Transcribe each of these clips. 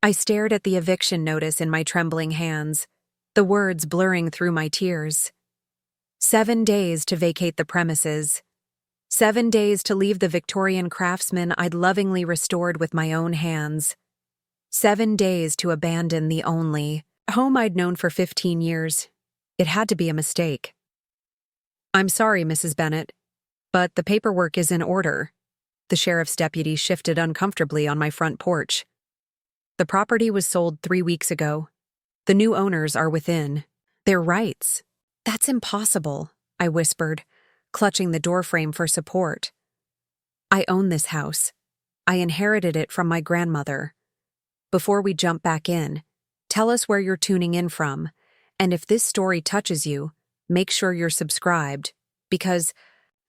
I stared at the eviction notice in my trembling hands, the words blurring through my tears. 7 days to vacate the premises. 7 days to leave the Victorian craftsman I'd lovingly restored with my own hands. 7 days to abandon the only home I'd known for 15 years. It had to be a mistake. "I'm sorry, Mrs. Bennett, but the paperwork is in order." The sheriff's deputy shifted uncomfortably on my front porch. "The property was sold 3 weeks ago. The new owners are within their rights." "That's impossible," I whispered, clutching the doorframe for support. "I own this house. I inherited it from my grandmother. Before we jump back in, tell us where you're tuning in from, and if this story touches you, make sure you're subscribed, because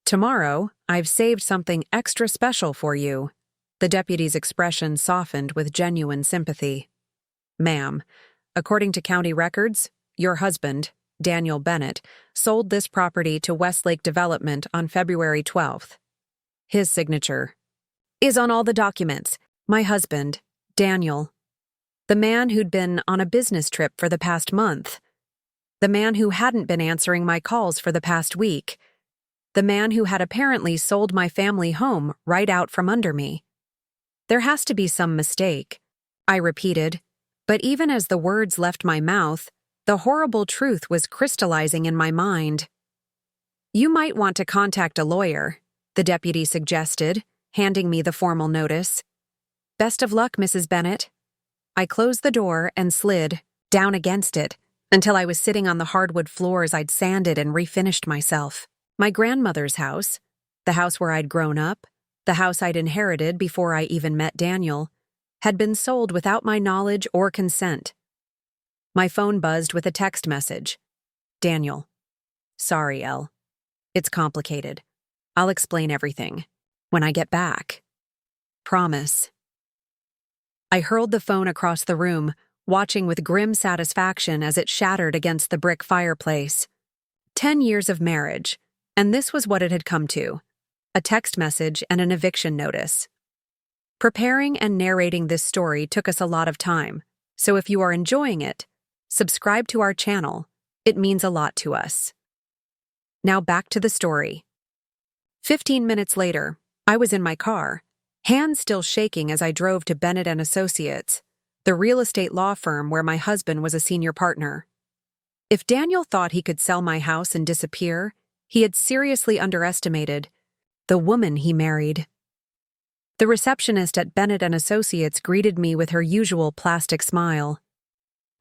tomorrow I've saved something extra special for you." The deputy's expression softened with genuine sympathy. "Ma'am, according to county records, your husband, Daniel Bennett, sold this property to Westlake Development on February 12th. His signature is on all the documents. My husband, Daniel. The man who'd been on a business trip for the past month. The man who hadn't been answering my calls for the past week. The man who had apparently sold my family home right out from under me. There has to be some mistake," I repeated, but even as the words left my mouth, the horrible truth was crystallizing in my mind. "You might want to contact a lawyer," the deputy suggested, handing me the formal notice. "Best of luck, Mrs. Bennett." I closed the door and slid down against it until I was sitting on the hardwood floors I'd sanded and refinished myself. My grandmother's house, the house where I'd grown up, the house I'd inherited before I even met Daniel, had been sold without my knowledge or consent. My phone buzzed with a text message. "Daniel. Sorry, Elle. It's complicated. I'll explain everything when I get back. Promise." I hurled the phone across the room, watching with grim satisfaction as it shattered against the brick fireplace. 10 years of marriage, and this was what it had come to: a text message and an eviction notice. Preparing and narrating this story took us a lot of time, so if you are enjoying it, subscribe to our channel. It means a lot to us. Now back to the story. 15 minutes later, I was in my car, hands still shaking as I drove to Bennett and Associates, the real estate law firm where my husband was a senior partner. If Daniel thought he could sell my house and disappear, he had seriously underestimated the woman he married. The receptionist at Bennett and Associates greeted me with her usual plastic smile.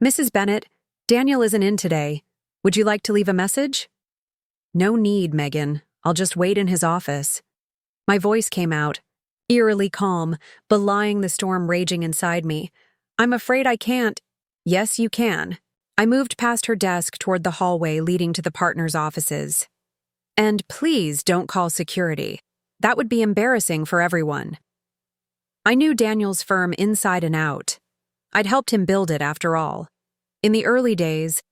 "Mrs. Bennett, Daniel isn't in today. Would you like to leave a message?" "No need, Megan. I'll just wait in his office." My voice came out, eerily calm, belying the storm raging inside me. "I'm afraid I can't." "Yes, you can." I moved past her desk toward the hallway leading to the partners' offices. "And please don't call security. That would be embarrassing for everyone." I knew Daniel's firm inside and out. I'd helped him build it, after all. In the early days,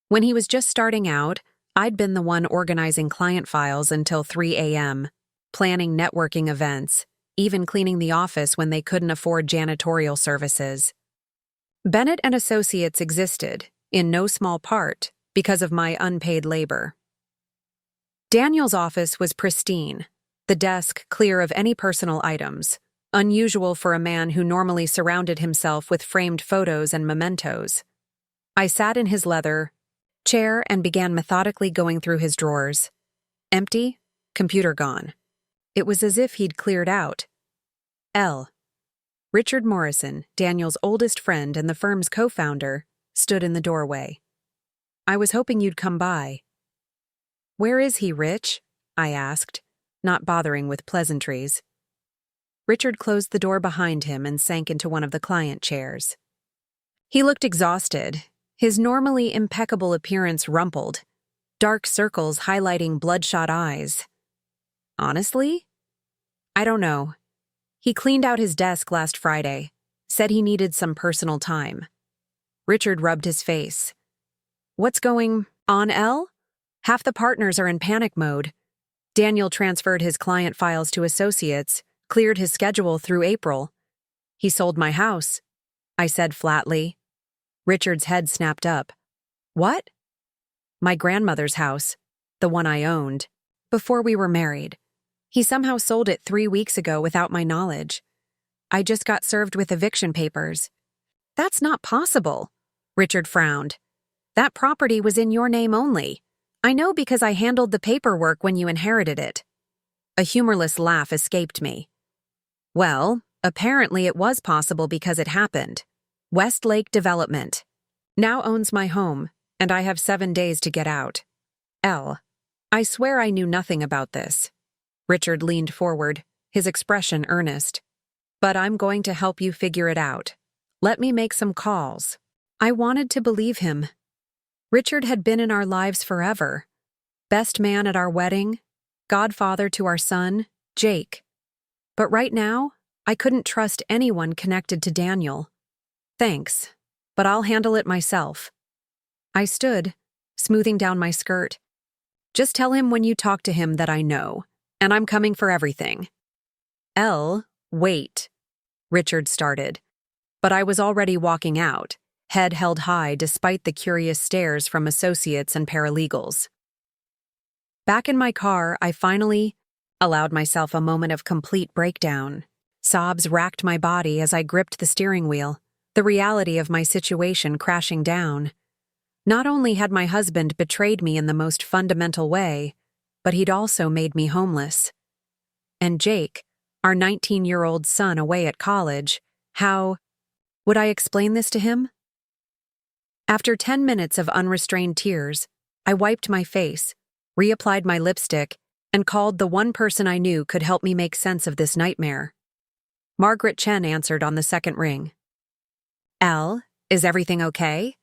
when he was just starting out, I'd been the one organizing client files until 3 a.m., planning networking events, even cleaning the office when they couldn't afford janitorial services. Bennett and Associates existed, in no small part, because of my unpaid labor. Daniel's office was pristine, the desk clear of any personal items, unusual for a man who normally surrounded himself with framed photos and mementos. I sat in his leather chair and began methodically going through his drawers. Empty, computer gone. It was as if he'd cleared out. L. Richard Morrison, Daniel's oldest friend and the firm's co-founder, stood in the doorway. "I was hoping you'd come by." "Where is he, Rich?" I asked, not bothering with pleasantries. Richard closed the door behind him and sank into one of the client chairs. He looked exhausted, his normally impeccable appearance rumpled, dark circles highlighting bloodshot eyes. "Honestly? I don't know. He cleaned out his desk last Friday, said he needed some personal time." Richard rubbed his face. "What's going on, Elle? Half the partners are in panic mode. Daniel transferred his client files to Associates, cleared his schedule through April. He sold my house. I said flatly. Richard's head snapped up. What? My grandmother's house, the one I owned, before we were married. He somehow sold it 3 weeks ago without my knowledge. I just got served with eviction papers. That's not possible, Richard frowned. That property was in your name only. I know because I handled the paperwork when you inherited it. A humorless laugh escaped me. Well, apparently it was possible because it happened. Westlake Development now owns my home, and I have 7 days to get out. I swear I knew nothing about this. Richard leaned forward, his expression earnest. But I'm going to help you figure it out. Let me make some calls. I wanted to believe him. Richard had been in our lives forever. Best man at our wedding, godfather to our son, Jake. But right now, I couldn't trust anyone connected to Daniel. Thanks, but I'll handle it myself. I stood, smoothing down my skirt. Just tell him when you talk to him that I know, and I'm coming for everything. Wait, Richard started, but I was already walking out, head held high despite the curious stares from associates and paralegals. Back in my car, I finally allowed myself a moment of complete breakdown. Sobs racked my body as I gripped the steering wheel, the reality of my situation crashing down. Not only had my husband betrayed me in the most fundamental way, but he'd also made me homeless. And Jake, our 19-year-old son away at college, how would I explain this to him? After 10 minutes of unrestrained tears, I wiped my face, reapplied my lipstick, and called the one person I knew could help me make sense of this nightmare. Margaret Chen answered on the second ring. Is everything okay?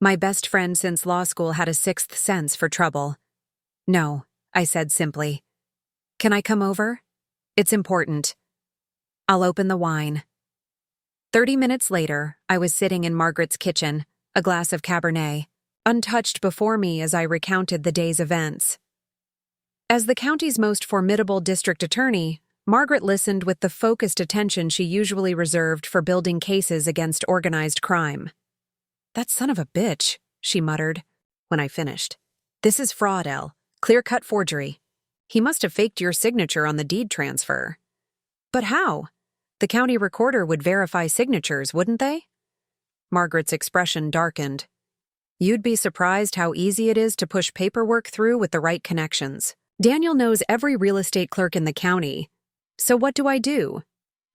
My best friend since law school had a sixth sense for trouble. No, I said simply. Can I come over? It's important. I'll open the wine. 30 minutes later, I was sitting in Margaret's kitchen, a glass of Cabernet, untouched before me as I recounted the day's events. As the county's most formidable district attorney, Margaret listened with the focused attention she usually reserved for building cases against organized crime. That son of a bitch, she muttered, when I finished. This is fraud, Clear-cut forgery. He must have faked your signature on the deed transfer. But how? The county recorder would verify signatures, wouldn't they? Margaret's expression darkened. You'd be surprised how easy it is to push paperwork through with the right connections. Daniel knows every real estate clerk in the county. So what do?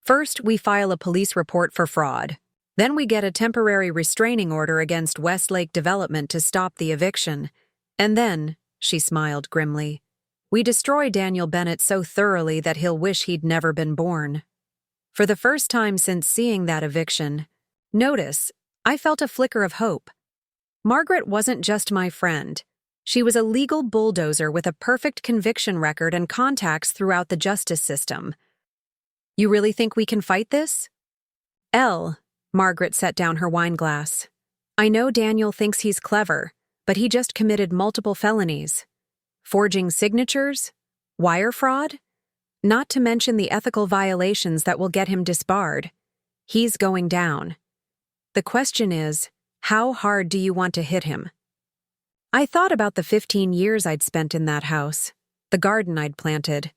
First, we file a police report for fraud. Then we get a temporary restraining order against Westlake Development to stop the eviction. And then, she smiled grimly, we destroy Daniel Bennett so thoroughly that he'll wish he'd never been born. For the first time since seeing that eviction, notice, I felt a flicker of hope. Margaret wasn't just my friend. She was a legal bulldozer with a perfect conviction record and contacts throughout the justice system. You really think we can fight this? Margaret set down her wine glass. I know Daniel thinks he's clever, but he just committed multiple felonies. Forging signatures? Wire fraud? Not to mention the ethical violations that will get him disbarred. He's going down. The question is, how hard do you want to hit him? I thought about the 15 years I'd spent in that house, the garden I'd planted,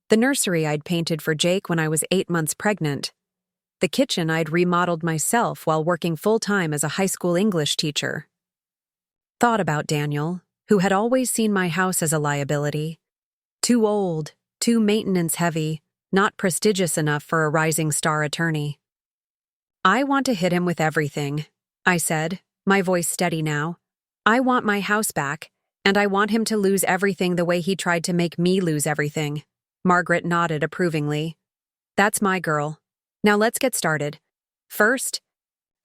the nursery I'd painted for Jake when I was 8 months pregnant, the kitchen I'd remodeled myself while working full-time as a high school English teacher. Thought about Daniel, who had always seen my house as a liability. Too old, too maintenance-heavy, not prestigious enough for a rising star attorney. I want to hit him with everything, I said, my voice steady now. I want my house back, and I want him to lose everything the way he tried to make me lose everything. Margaret nodded approvingly. That's my girl. Now let's get started. First,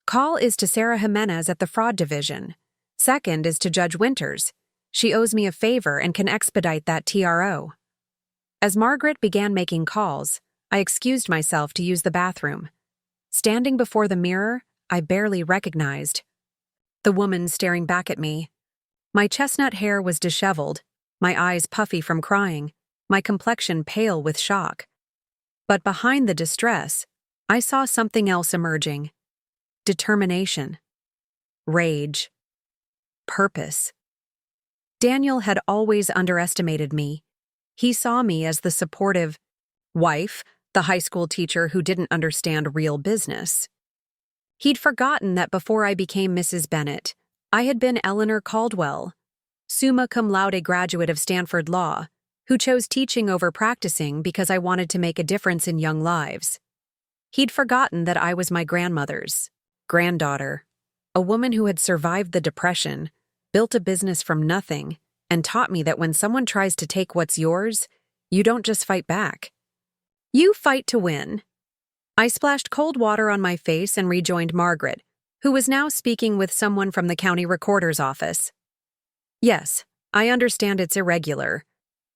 call is to Sarah Jimenez at the Fraud Division. Second is to Judge Winters. She owes me a favor and can expedite that TRO. As Margaret began making calls, I excused myself to use the bathroom. Standing before the mirror, I barely recognized the woman staring back at me. My chestnut hair was disheveled, my eyes puffy from crying, my complexion pale with shock. But behind the distress, I saw something else emerging. determination, rage, purpose. Daniel had always underestimated me. He saw me as the supportive wife, the high school teacher who didn't understand real business. He'd forgotten that before I became Mrs. Bennett, I had been Eleanor Caldwell, summa cum laude graduate of Stanford Law, who chose teaching over practicing because I wanted to make a difference in young lives. He'd forgotten that I was my grandmother's granddaughter, a woman who had survived the Depression, built a business from nothing, and taught me that when someone tries to take what's yours, you don't just fight back. You fight to win. I splashed cold water on my face and rejoined Margaret, who was now speaking with someone from the county recorder's office. Yes, I understand it's irregular,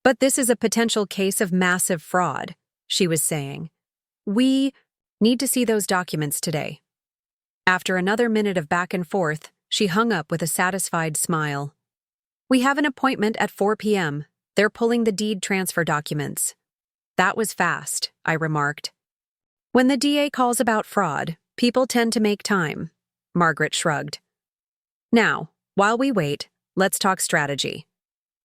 but this is a potential case of massive fraud, she was saying. We need to see those documents today. After another minute of back and forth, she hung up with a satisfied smile. We have an appointment at 4 p.m. They're pulling the deed transfer documents. That was fast, I remarked. When the DA calls about fraud, people tend to make time, Margaret shrugged. Now, while we wait, let's talk strategy.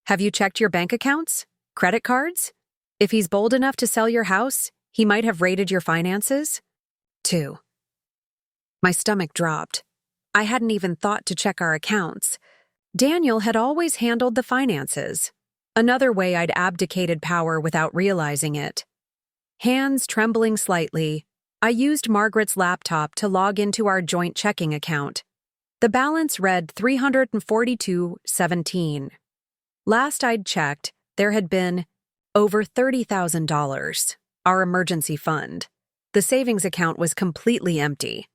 Have you checked your bank accounts? Credit cards? If he's bold enough to sell your house, he might have raided your finances? 2. My stomach dropped. I hadn't even thought to check our accounts. Daniel had always handled the finances. Another way I'd abdicated power without realizing it. Hands trembling slightly, I used Margaret's laptop to log into our joint checking account. The balance read $342.17. Last I'd checked, there had been over $30,000, our emergency fund. The savings account was completely empty.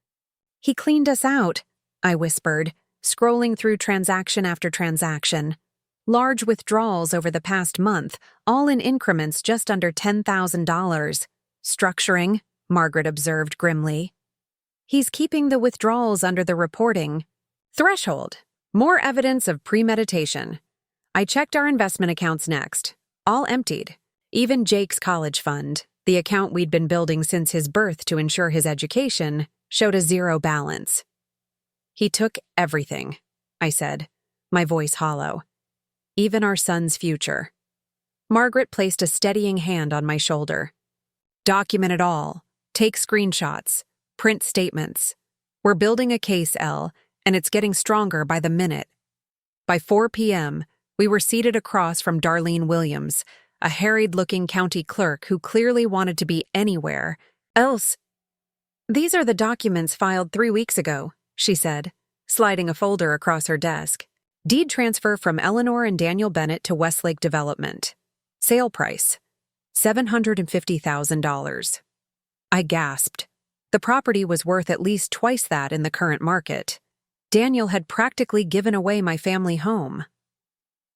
He cleaned us out, I whispered, scrolling through transaction after transaction. Large withdrawals over the past month, all in increments just under $10,000. Structuring, Margaret observed grimly. He's keeping the withdrawals under the reporting threshold. More evidence of premeditation. I checked our investment accounts next. All emptied. Even Jake's college fund, the account we'd been building since his birth to ensure his education, showed a zero balance. He took everything, I said, my voice hollow. Even our son's future. Margaret placed a steadying hand on my shoulder. Document it all. Take screenshots. Print statements. We're building a case, Elle, and it's getting stronger by the minute. By 4 p.m., we were seated across from Darlene Williams, a harried-looking county clerk who clearly wanted to be anywhere else. These are the documents filed 3 weeks ago, she said, sliding a folder across her desk. Deed transfer from Eleanor and Daniel Bennett to Westlake Development. Sale price, $750,000. I gasped. The property was worth at least twice that in the current market. Daniel had practically given away my family home.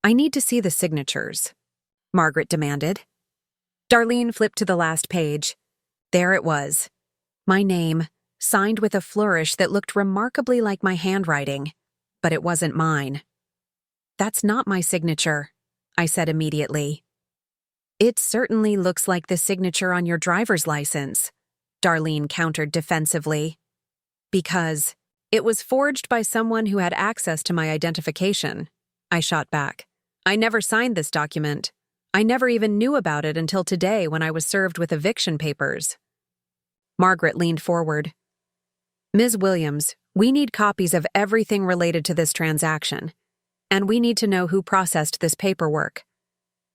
I need to see the signatures, Margaret demanded. Darlene flipped to the last page. There it was. My name, signed with a flourish that looked remarkably like my handwriting, but it wasn't mine. That's not my signature, I said immediately. It certainly looks like the signature on your driver's license, Darlene countered defensively. Because it was forged by someone who had access to my identification, I shot back. I never signed this document. I never even knew about it until today when I was served with eviction papers. Margaret leaned forward. Ms. Williams, we need copies of everything related to this transaction, and we need to know who processed this paperwork.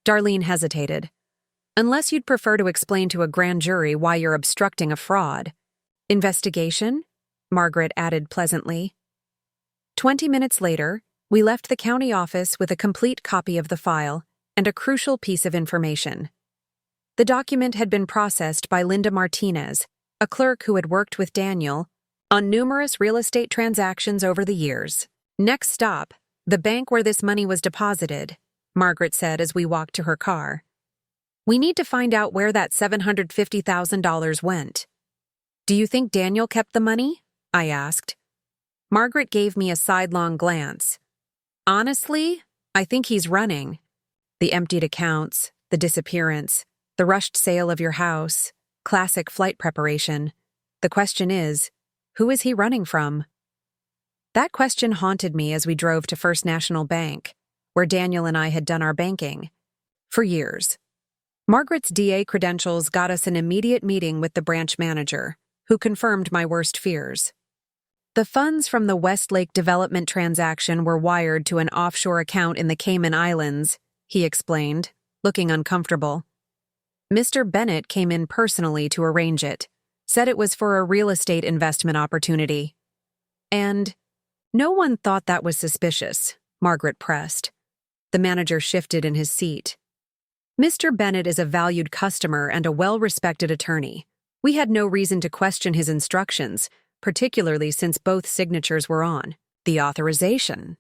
Darlene hesitated. Unless you'd prefer to explain to a grand jury why you're obstructing a fraud. Investigation? Margaret added pleasantly. 20 minutes later, we left the county office with a complete copy of the file and a crucial piece of information. The document had been processed by Linda Martinez, a clerk who had worked with Daniel on numerous real estate transactions over the years. Next stop, the bank where this money was deposited, Margaret said as we walked to her car. We need to find out where that $750,000 went. Do you think Daniel kept the money? I asked. Margaret gave me a sidelong glance. Honestly, I think he's running. The emptied accounts, the disappearance, the rushed sale of your house, classic flight preparation. The question is, Who is he running from? That question haunted me as we drove to First National Bank, where Daniel and I had done our banking. For years. Margaret's DA credentials got us an immediate meeting with the branch manager, who confirmed my worst fears. The funds from the Westlake development transaction were wired to an offshore account in the Cayman Islands, he explained, looking uncomfortable. Mr. Bennett came in personally to arrange it, said it was for a real estate investment opportunity. And no one thought that was suspicious, Margaret pressed. The manager shifted in his seat. Mr. Bennett is a valued customer and a well-respected attorney. We had no reason to question his instructions, particularly since both signatures were on the authorization.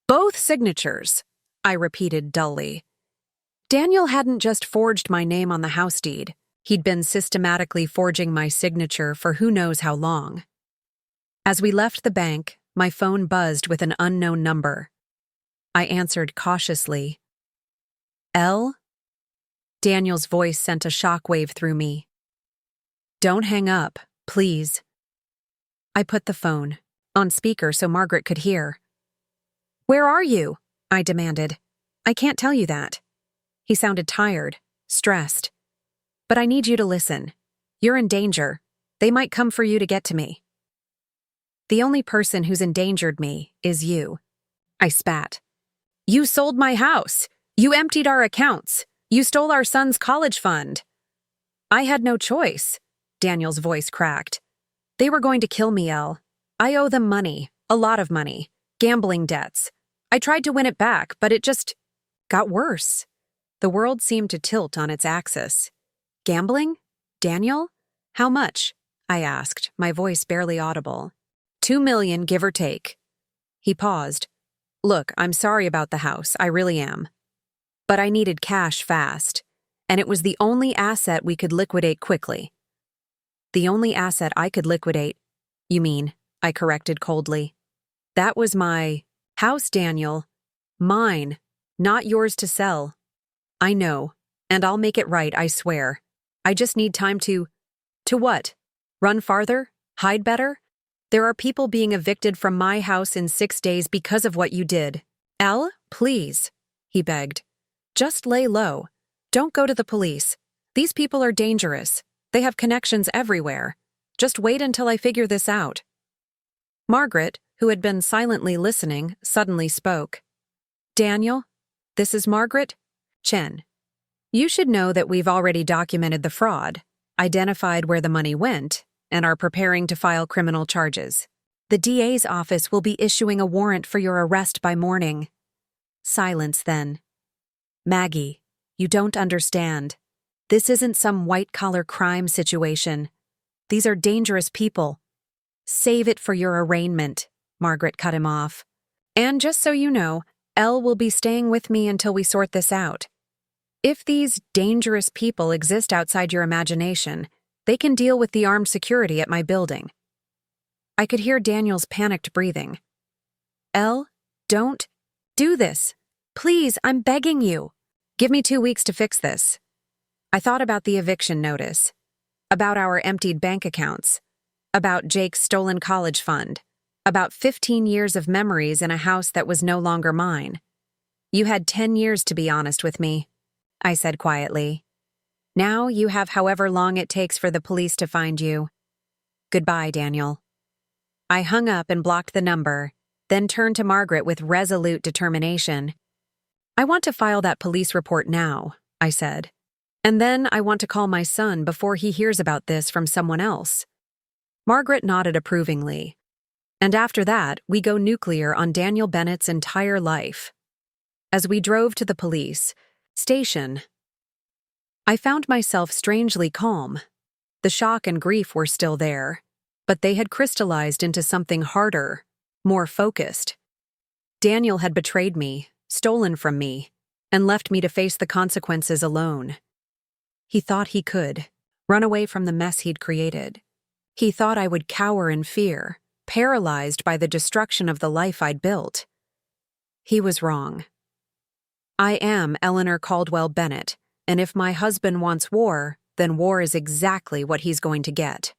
Both signatures, I repeated dully. Daniel hadn't just forged my name on the house deed. He'd been systematically forging my signature for who knows how long. As we left the bank, my phone buzzed with an unknown number. I answered cautiously. "Elle?" Daniel's voice sent a shockwave through me. "Don't hang up, please." I put the phone on speaker so Margaret could hear. "Where are you?" I demanded. "I can't tell you that." He sounded tired, stressed. "But I need you to listen. You're in danger. They might come for you to get to me." "The only person who's endangered me is you," I spat. "You sold my house. You emptied our accounts. You stole our son's college fund." "I had no choice," Daniel's voice cracked. "They were going to kill me, Elle. I owe them money, a lot of money, gambling debts. I tried to win it back, but it just got worse." The world seemed to tilt on its axis. "Gambling? Daniel? How much?" I asked, my voice barely audible. $2 million, give or take." He paused. "Look, I'm sorry about the house, I really am. But I needed cash fast, and it was the only asset we could liquidate quickly." "The only asset I could liquidate, you mean," I corrected coldly. "That was my house, Daniel. Mine, not yours to sell." "I know, and I'll make it right, I swear. I just need time to what? Run farther? Hide better? There are people being evicted from my house in 6 days because of what you did. Elle, please," he begged. "Just lay low. Don't go to the police. These people are dangerous. They have connections everywhere. Just wait until I figure this out." Margaret, who had been silently listening, suddenly spoke. "Daniel, this is Margaret. Chen. You should know that we've already documented the fraud, identified where the money went, and are preparing to file criminal charges. The DA's office will be issuing a warrant for your arrest by morning." Silence then. "Maggie, you don't understand. This isn't some white-collar crime situation. These are dangerous people." "Save it for your arraignment," Margaret cut him off. "And just so you know, Elle will be staying with me until we sort this out. If these dangerous people exist outside your imagination, they can deal with the armed security at my building." I could hear Daniel's panicked breathing. "Elle, don't do this. Please, I'm begging you. Give me 2 weeks to fix this." I thought about the eviction notice, about our emptied bank accounts, about Jake's stolen college fund, about 15 years of memories in a house that was no longer mine. "You had 10 years to be honest with me," I said quietly. "Now you have however long it takes for the police to find you. Goodbye, Daniel." I hung up and blocked the number, then turned to Margaret with resolute determination. "I want to file that police report now," I said. "And then I want to call my son before he hears about this from someone else." Margaret nodded approvingly. And after that, we go nuclear on Daniel Bennett's entire life. As we drove to the police station, I found myself strangely calm. The shock and grief were still there, but they had crystallized into something harder, more focused. Daniel had betrayed me, stolen from me, and left me to face the consequences alone. He thought he could run away from the mess he'd created. He thought I would cower in fear, paralyzed by the destruction of the life I'd built. He was wrong. I am Eleanor Caldwell Bennett, and if my husband wants war, then war is exactly what he's going to get.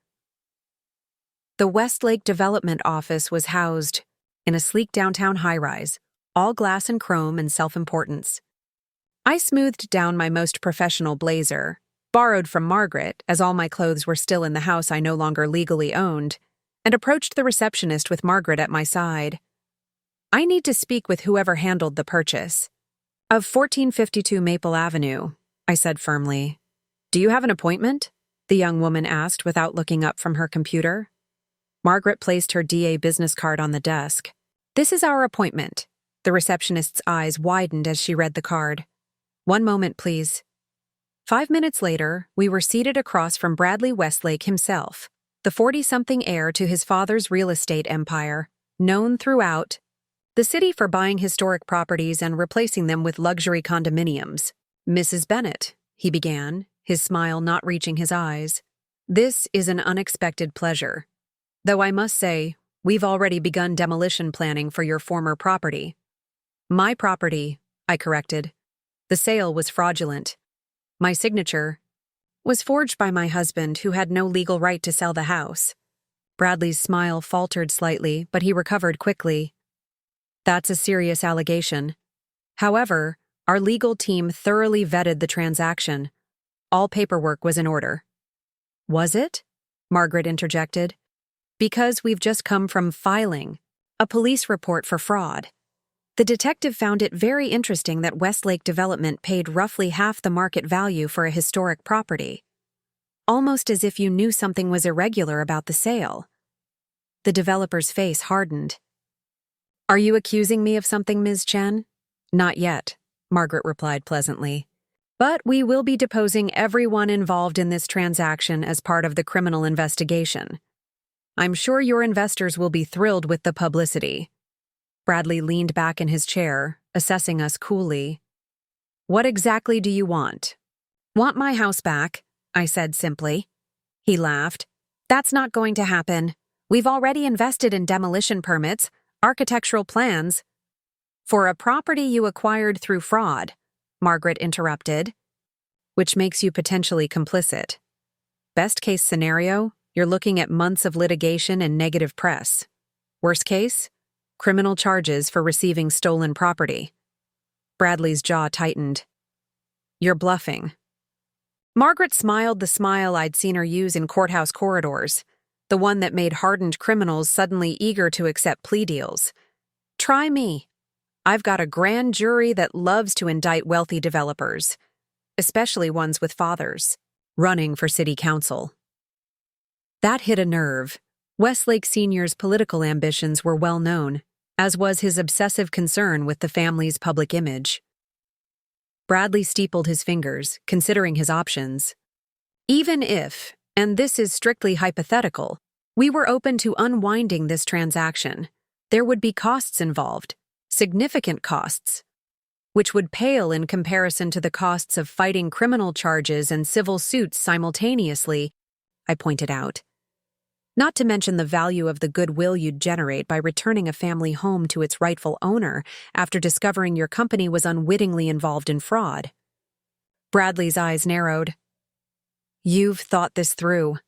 The Westlake Development Office was housed in a sleek downtown high-rise, all glass and chrome and self-importance. I smoothed down my most professional blazer, borrowed from Margaret as all my clothes were still in the house I no longer legally owned, and approached the receptionist with Margaret at my side. "I need to speak with whoever handled the purchase of 1452 Maple Avenue," I said firmly. "Do you have an appointment?" the young woman asked without looking up from her computer. Margaret placed her DA business card on the desk. "This is our appointment." The receptionist's eyes widened as she read the card. "One moment, please." 5 minutes later, we were seated across from Bradley Westlake himself, the 40-something heir to his father's real estate empire, known throughout the city for buying historic properties and replacing them with luxury condominiums. "Mrs. Bennet," he began, his smile not reaching his eyes, "this is an unexpected pleasure. Though I must say, we've already begun demolition planning for your former property." "My property," I corrected. "The sale was fraudulent. My signature was forged by my husband, who had no legal right to sell the house." Bradley's smile faltered slightly, but he recovered quickly. "That's a serious allegation. However, our legal team thoroughly vetted the transaction. All paperwork was in order." "Was it?" Margaret interjected. "Because we've just come from filing a police report for fraud. The detective found it very interesting that Westlake Development paid roughly half the market value for a historic property. Almost as if you knew something was irregular about the sale." The developer's face hardened. "Are you accusing me of something, Ms. Chen?" "Not yet," Margaret replied pleasantly. "But we will be deposing everyone involved in this transaction as part of the criminal investigation. I'm sure your investors will be thrilled with the publicity." Bradley leaned back in his chair, assessing us coolly. "What exactly do you want?" "Want my house back," I said simply. He laughed. "That's not going to happen. We've already invested in demolition permits, architectural plans." "For a property you acquired through fraud," Margaret interrupted. "Which makes you potentially complicit. Best case scenario, you're looking at months of litigation and negative press. Worst case, criminal charges for receiving stolen property." Bradley's jaw tightened. "You're bluffing." Margaret smiled the smile I'd seen her use in courthouse corridors, the one that made hardened criminals suddenly eager to accept plea deals. "Try me. I've got a grand jury that loves to indict wealthy developers, especially ones with fathers running for city council." That hit a nerve. Westlake Sr.'s political ambitions were well known, as was his obsessive concern with the family's public image. Bradley steepled his fingers, considering his options. "Even if, and this is strictly hypothetical, we were open to unwinding this transaction, there would be costs involved, significant costs, which would pale in comparison to the costs of fighting criminal charges and civil suits simultaneously," I pointed out. "Not to mention the value of the goodwill you'd generate by returning a family home to its rightful owner after discovering your company was unwittingly involved in fraud." Bradley's eyes narrowed. "You've thought this through."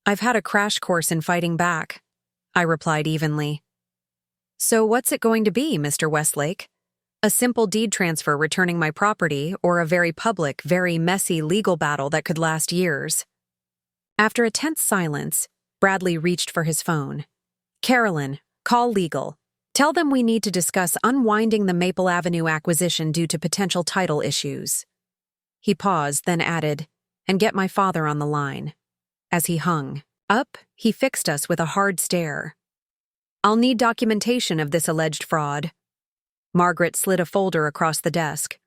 "I've had a crash course in fighting back," I replied evenly. "So what's it going to be, Mr. Westlake? A simple deed transfer returning my property, or a very public, very messy legal battle that could last years?" After a tense silence, Bradley reached for his phone. "Carolyn, call legal. Tell them we need to discuss unwinding the Maple Avenue acquisition due to potential title issues." He paused, then added, "And get my father on the line." As he hung up, he fixed us with a hard stare. "I'll need documentation of this alleged fraud." Margaret slid a folder across the desk.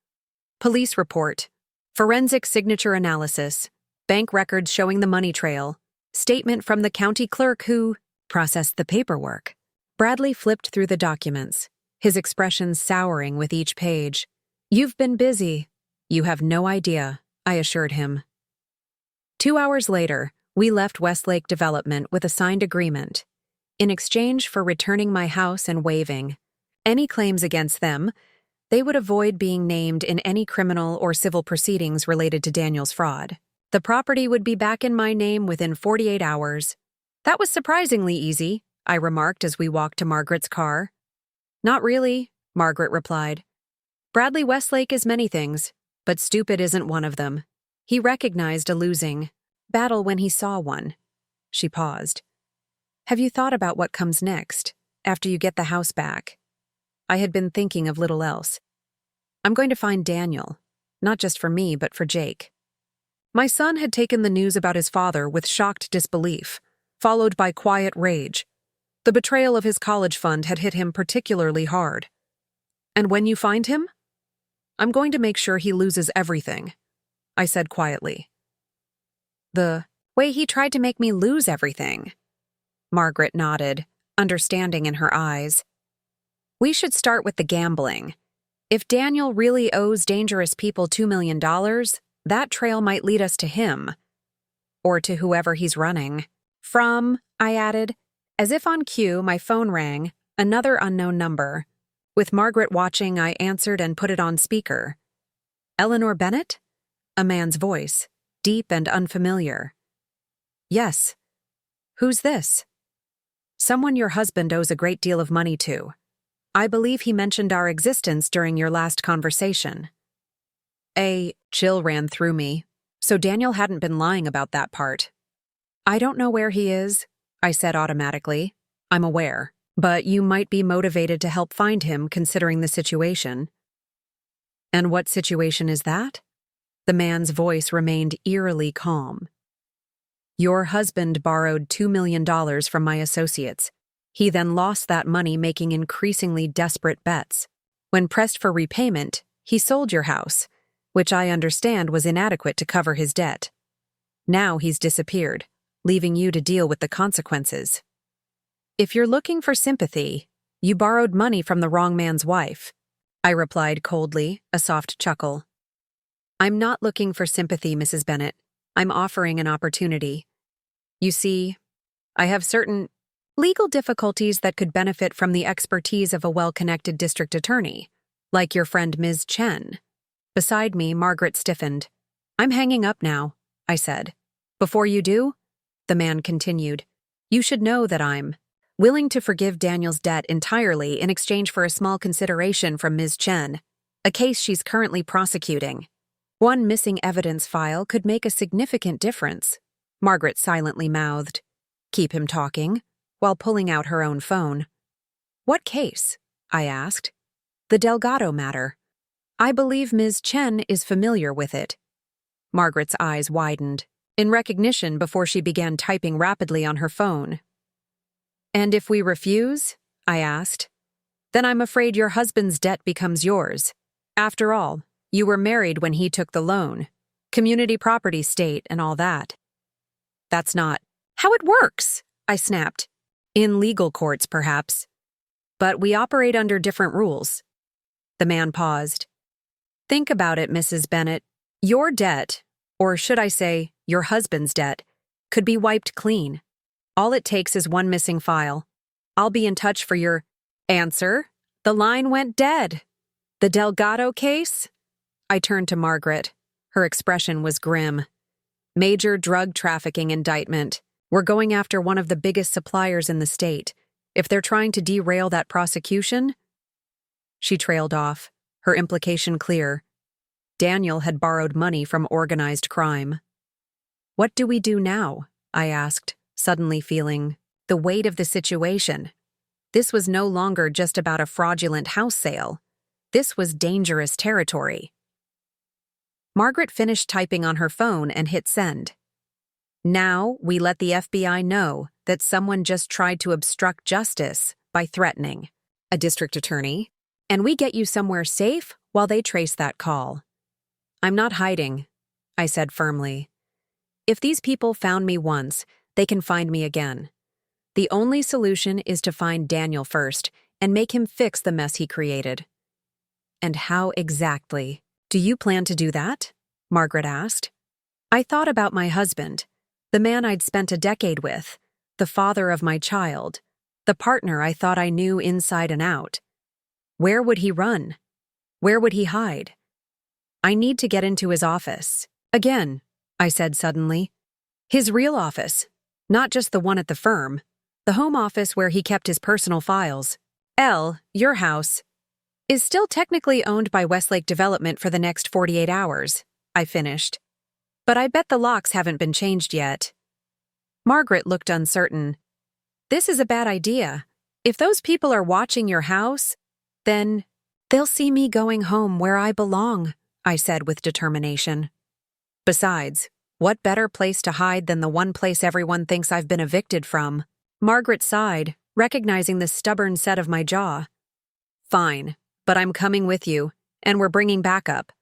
"Police report, forensic signature analysis, bank records showing the money trail, statement from the county clerk who processed the paperwork." Bradley flipped through the documents, his expression souring with each page. "You've been busy." "You have no idea," I assured him. 2 hours later, we left Westlake Development with a signed agreement, in exchange for returning my house and waiving any claims against them. They would avoid being named in any criminal or civil proceedings related to Daniel's fraud. The property would be back in my name within 48 hours. That was surprisingly easy, I remarked as we walked to Margaret's car. Not really, Margaret replied. Bradley Westlake is many things, but stupid isn't one of them. He recognized a losing battle when he saw one. She paused. Have you thought about what comes next, after you get the house back? I had been thinking of little else. I'm going to find Daniel, not just for me, but for Jake. My son had taken the news about his father with shocked disbelief, followed by quiet rage. The betrayal of his college fund had hit him particularly hard. And when you find him? I'm going to make sure he loses everything, I said quietly. The way he tried to make me lose everything. Margaret nodded, understanding in her eyes. We should start with the gambling. If Daniel really owes dangerous people $2 million, that trail might lead us to him. Or to whoever he's running. From, I added. As if on cue, my phone rang, another unknown number. With Margaret watching, I answered and put it on speaker. Eleanor Bennett? A man's voice, deep and unfamiliar. Yes. Who's this? Someone your husband owes a great deal of money to. I believe he mentioned our existence during your last conversation. A chill ran through me, so Daniel hadn't been lying about that part. I don't know where he is, I said automatically. I'm aware, but you might be motivated to help find him considering the situation. And what situation is that? The man's voice remained eerily calm. Your husband borrowed $2 million from my associates. He then lost that money making increasingly desperate bets. When pressed for repayment, he sold your house, which I understand was inadequate to cover his debt. Now he's disappeared, leaving you to deal with the consequences. If you're looking for sympathy, you borrowed money from the wrong man's wife, I replied coldly, a soft chuckle. I'm not looking for sympathy, Mrs. Bennett. I'm offering an opportunity. You see, I have certain legal difficulties that could benefit from the expertise of a well-connected district attorney, like your friend Ms. Chen. Beside me, Margaret stiffened. I'm hanging up now, I said. Before you do, the man continued, you should know that I'm willing to forgive Daniel's debt entirely in exchange for a small consideration from Ms. Chen, a case she's currently prosecuting. One missing evidence file could make a significant difference, Margaret silently mouthed. Keep him talking, while pulling out her own phone. What case? I asked. The Delgado matter. I believe Ms. Chen is familiar with it. Margaret's eyes widened, in recognition before she began typing rapidly on her phone. And if we refuse? I asked. Then I'm afraid your husband's debt becomes yours. After all, you were married when he took the loan. Community property state and all that. That's not how it works, I snapped. In legal courts, perhaps. But we operate under different rules. The man paused. Think about it, Mrs. Bennett. Your debt, or should I say, your husband's debt, could be wiped clean. All it takes is one missing file. I'll be in touch for your answer. The line went dead. The Delgado case? I turned to Margaret. Her expression was grim. Major drug trafficking indictment. We're going after one of the biggest suppliers in the state. If they're trying to derail that prosecution... She trailed off, her implication clear. Daniel had borrowed money from organized crime. What do we do now? I asked, suddenly feeling the weight of the situation. This was no longer just about a fraudulent house sale. This was dangerous territory. Margaret finished typing on her phone and hit send. Now we let the FBI know that someone just tried to obstruct justice by threatening a district attorney, and we get you somewhere safe while they trace that call. I'm not hiding, I said firmly. If these people found me once, they can find me again. The only solution is to find Daniel first and make him fix the mess he created. And how exactly do you plan to do that? Margaret asked. I thought about my husband, the man I'd spent a decade with, the father of my child, the partner I thought I knew inside and out. Where would he run? Where would he hide? I need to get into his office. Again, I said suddenly. His real office. Not just the one at the firm. The home office where he kept his personal files. L, your house, is still technically owned by Westlake Development for the next 48 hours, I finished. But I bet the locks haven't been changed yet. Margaret looked uncertain. This is a bad idea. If those people are watching your house, then they'll see me going home where I belong, I said with determination. Besides, what better place to hide than the one place everyone thinks I've been evicted from? Margaret sighed, recognizing the stubborn set of my jaw. Fine, but I'm coming with you, and we're bringing backup.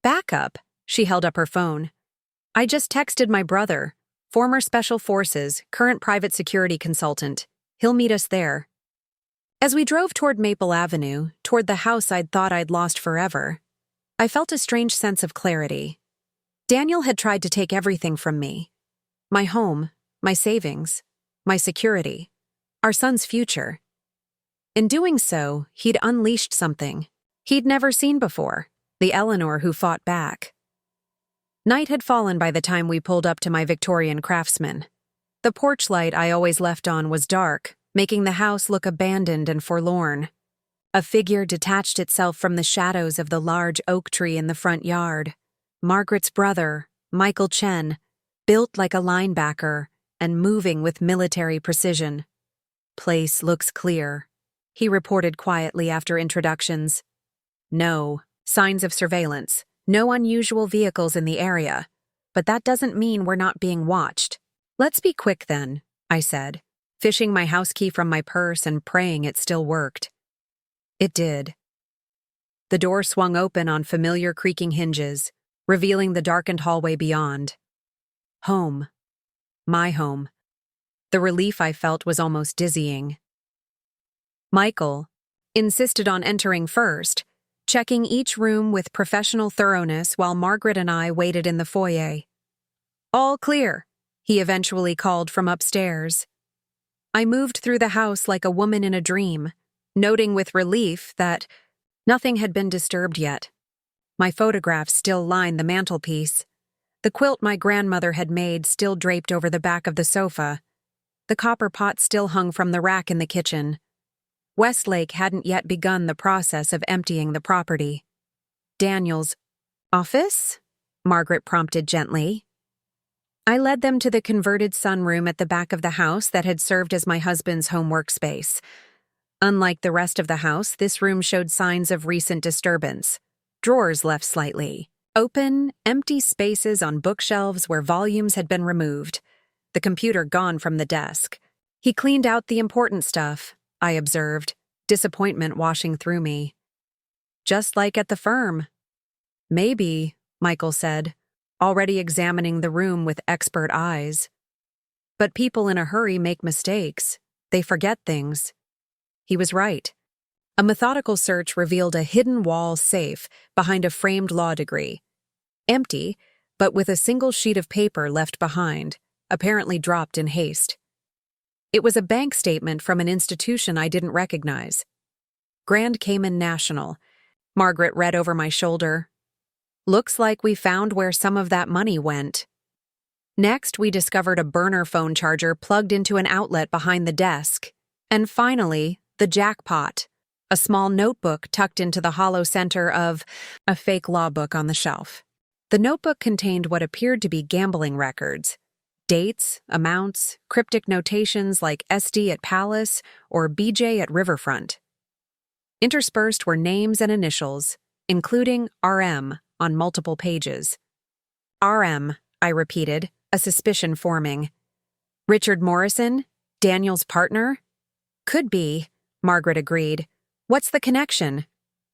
Backup? She held up her phone. I just texted my brother, former Special Forces, current private security consultant. He'll meet us there. As we drove toward Maple Avenue, toward the house I'd thought I'd lost forever, I felt a strange sense of clarity. Daniel had tried to take everything from me. My home, my savings, my security, our son's future. In doing so, he'd unleashed something he'd never seen before, the Eleanor who fought back. Night had fallen by the time we pulled up to my Victorian craftsman. The porch light I always left on was dark, making the house look abandoned and forlorn. A figure detached itself from the shadows of the large oak tree in the front yard. Margaret's brother, Michael Chen, built like a linebacker and moving with military precision. Place looks clear, he reported quietly after introductions. No signs of surveillance, no unusual vehicles in the area, but that doesn't mean we're not being watched. Let's be quick then, I said, fishing my house key from my purse and praying it still worked. It did. The door swung open on familiar creaking hinges, revealing the darkened hallway beyond. Home. My home. The relief I felt was almost dizzying. Michael insisted on entering first, checking each room with professional thoroughness while Margaret and I waited in the foyer. All clear, he eventually called from upstairs. I moved through the house like a woman in a dream, noting with relief that nothing had been disturbed yet. My photographs still lined the mantelpiece. The quilt my grandmother had made still draped over the back of the sofa. The copper pot still hung from the rack in the kitchen. Westlake hadn't yet begun the process of emptying the property. Daniel's office? Margaret prompted gently. I led them to the converted sunroom at the back of the house that had served as my husband's home workspace. Unlike the rest of the house, this room showed signs of recent disturbance. Drawers left slightly. Open, empty spaces on bookshelves where volumes had been removed. The computer gone from the desk. He cleaned out the important stuff, I observed, disappointment washing through me. Just like at the firm. Maybe, Michael said, already examining the room with expert eyes. But people in a hurry make mistakes. They forget things. He was right. A methodical search revealed a hidden wall safe behind a framed law degree. Empty, but with a single sheet of paper left behind, apparently dropped in haste. It was a bank statement from an institution I didn't recognize. Grand Cayman National. Margaret read over my shoulder. Looks like we found where some of that money went. Next, we discovered a burner phone charger plugged into an outlet behind the desk. And finally, the jackpot. A small notebook tucked into the hollow center of a fake law book on the shelf. The notebook contained what appeared to be gambling records. Dates, amounts, cryptic notations like SD at Palace or BJ at Riverfront. Interspersed were names and initials, including RM on multiple pages. RM, I repeated, a suspicion forming. Richard Morrison? Daniel's partner? Could be, Margaret agreed. What's the connection?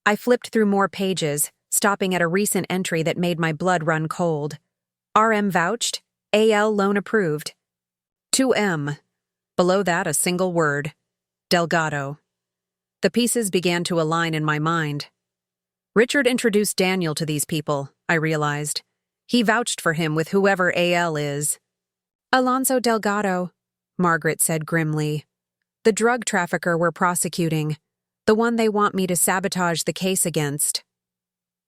I flipped through more pages, stopping at a recent entry that made my blood run cold. RM vouched, AL loan approved. 2M. Below that, a single word. Delgado. The pieces began to align in my mind. Richard introduced Daniel to these people, I realized. He vouched for him with whoever AL is. Alonso Delgado, Margaret said grimly. The drug trafficker we're prosecuting. The one they want me to sabotage the case against.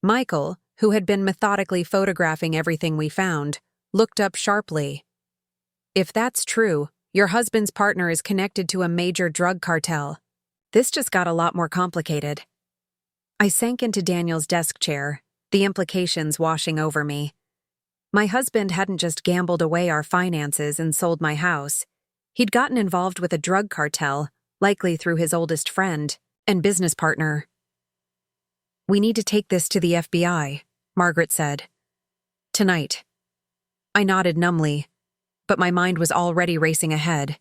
Michael, who had been methodically photographing everything we found, looked up sharply. If that's true, your husband's partner is connected to a major drug cartel. This just got a lot more complicated. I sank into Daniel's desk chair, the implications washing over me. My husband hadn't just gambled away our finances and sold my house. He'd gotten involved with a drug cartel, likely through his oldest friend and business partner. "We need to take this to the FBI," Margaret said. "Tonight." I nodded numbly, but my mind was already racing ahead.